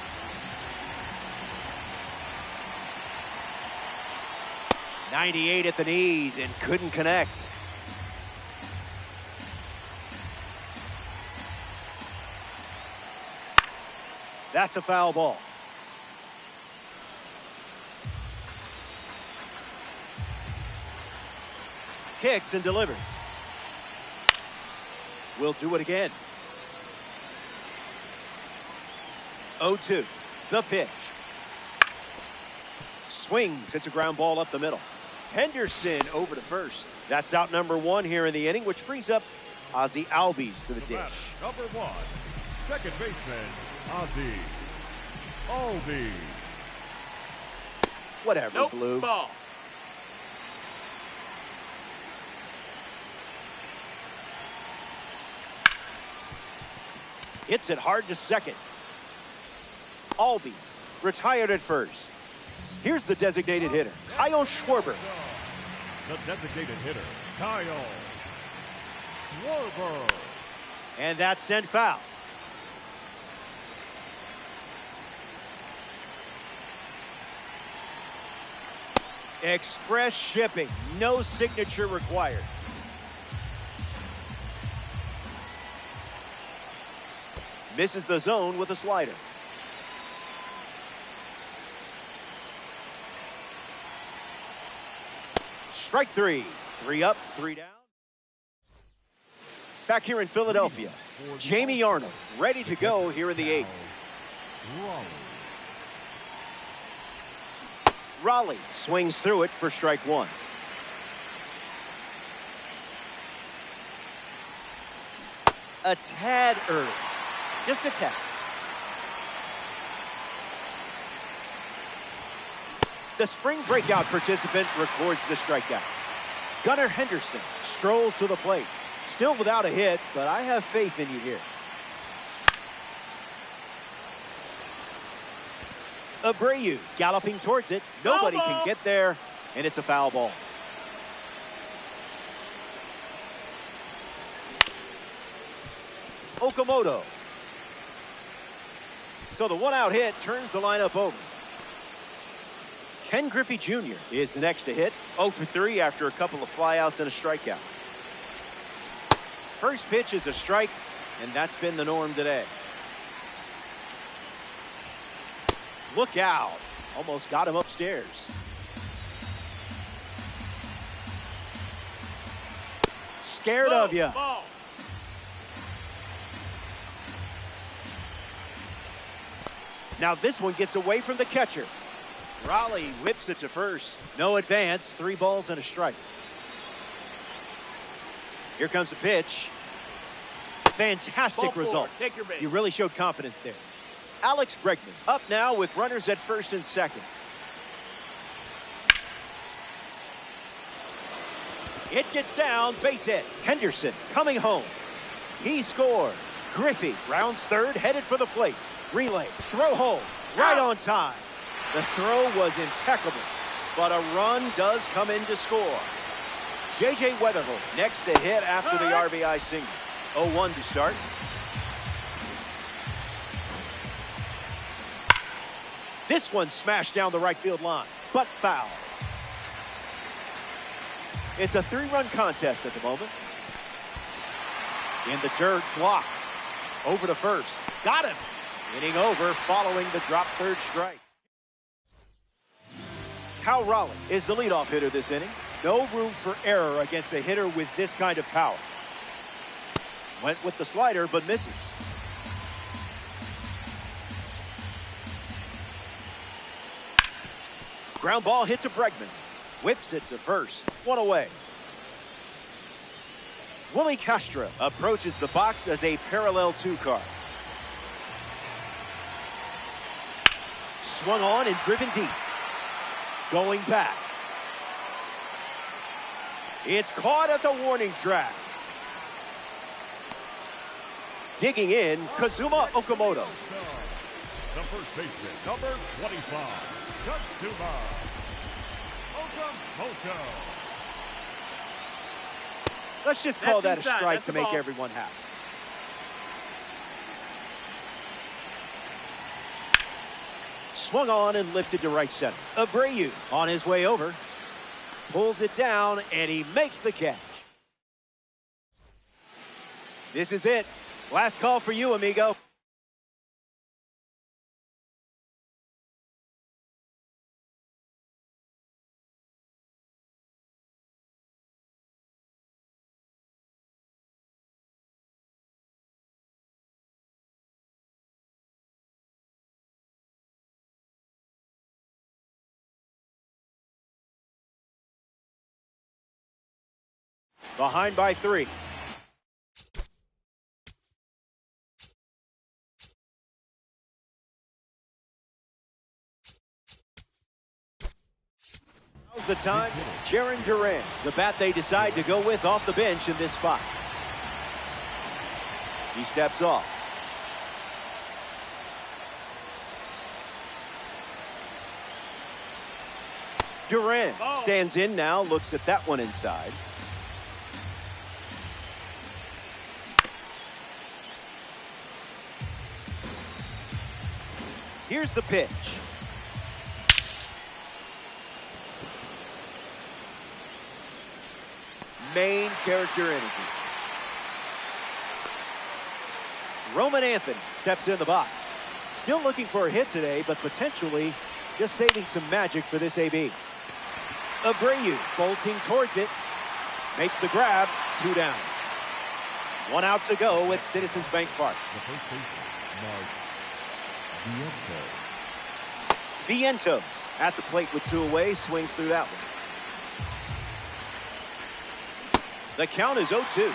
.98 at the knees and couldn't connect. That's a foul ball. Kicks and delivers. We'll do it again. 0-2. The pitch. Swings. Hits a ground ball up the middle. Henderson over to first. That's out number one here in the inning, which brings up Ozzie Albies to the dish. Number one, second baseman, Ozzie Albies. Whatever, Nope, Blue. ball. Hits it hard to second. Albies retired at first. Here's the designated hitter, Kyle Schwarber. The designated hitter, Kyle Schwarber. And that's sent foul. Express shipping, no signature required. Misses the zone with a slider. Strike three. 3 up, 3 down. Back here in Philadelphia, Jamie Arnold ready to go here in the 8th. Raleigh swings through it for strike one. A tad early. Just a tad. The spring breakout participant records the strikeout. Gunnar Henderson strolls to the plate. Still without a hit, but I have faith in you here. Abreu galloping towards it. Nobody can get there, and it's a foul ball. Okamoto. So the one-out hit turns the lineup over. Ken Griffey Jr. is the next to hit. 0 for 3 after a couple of flyouts and a strikeout. First pitch is a strike, and that's been the norm today. Look out. Almost got him upstairs. Scared of you. Ball. Now this one gets away from the catcher. Raleigh whips it to first. No advance. 3 balls and a strike. Here comes the pitch. Fantastic result. Take your base. You really showed confidence there. Alex Bregman up now with runners at first and second. It gets down, base hit. Henderson coming home. He scored. Griffey rounds third, headed for the plate. Relay, throw home, right on time. The throw was impeccable, but a run does come in to score. J.J. Weatherholt next to hit after the RBI single. 0-1 to start. This one smashed down the right field line, but foul. It's a 3-run contest at the moment. In the dirt, blocked. Over to first. Got him. Inning over following the drop third strike. Cal Raleigh is the leadoff hitter this inning. No room for error against a hitter with this kind of power. Went with the slider, but misses. Ground ball hit to Bregman. Whips it to first. 1 away. Willie Castro approaches the box as a parallel 2 car. Swung on and driven deep. Going back. It's caught at the warning track. Digging in, Kazuma Okamoto. The first baseman, number 25, Kazuma Okamoto. Let's just call that a inside. strike That's to a make ball. everyone happy. Swung on and lifted to right center. Abreu on his way over. Pulls it down, and he makes the catch. This is it. Last call for you, amigo. Behind by 3. Now's the time. Jaron Duran, the bat they decide to go with off the bench in this spot. He steps off. Duran stands in now, looks at that one inside. Here's the pitch. Main character energy. Roman Anthony steps in the box. Still looking for a hit today, but potentially just saving some magic for this AB. Abreu bolting towards it. Makes the grab. 2 down. 1 out to go at Citizens Bank Park. The first baseman, Mark Vientos at the plate with 2 away. Swings through that one. The count is 0-2.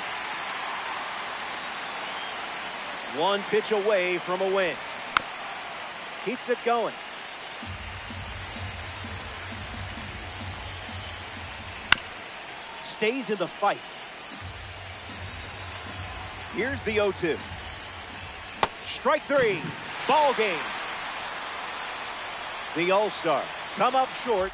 1 pitch away from a win. Keeps it going. Stays in the fight. Here's the 0-2. Strike 3. Ball game. The All-Star come up short.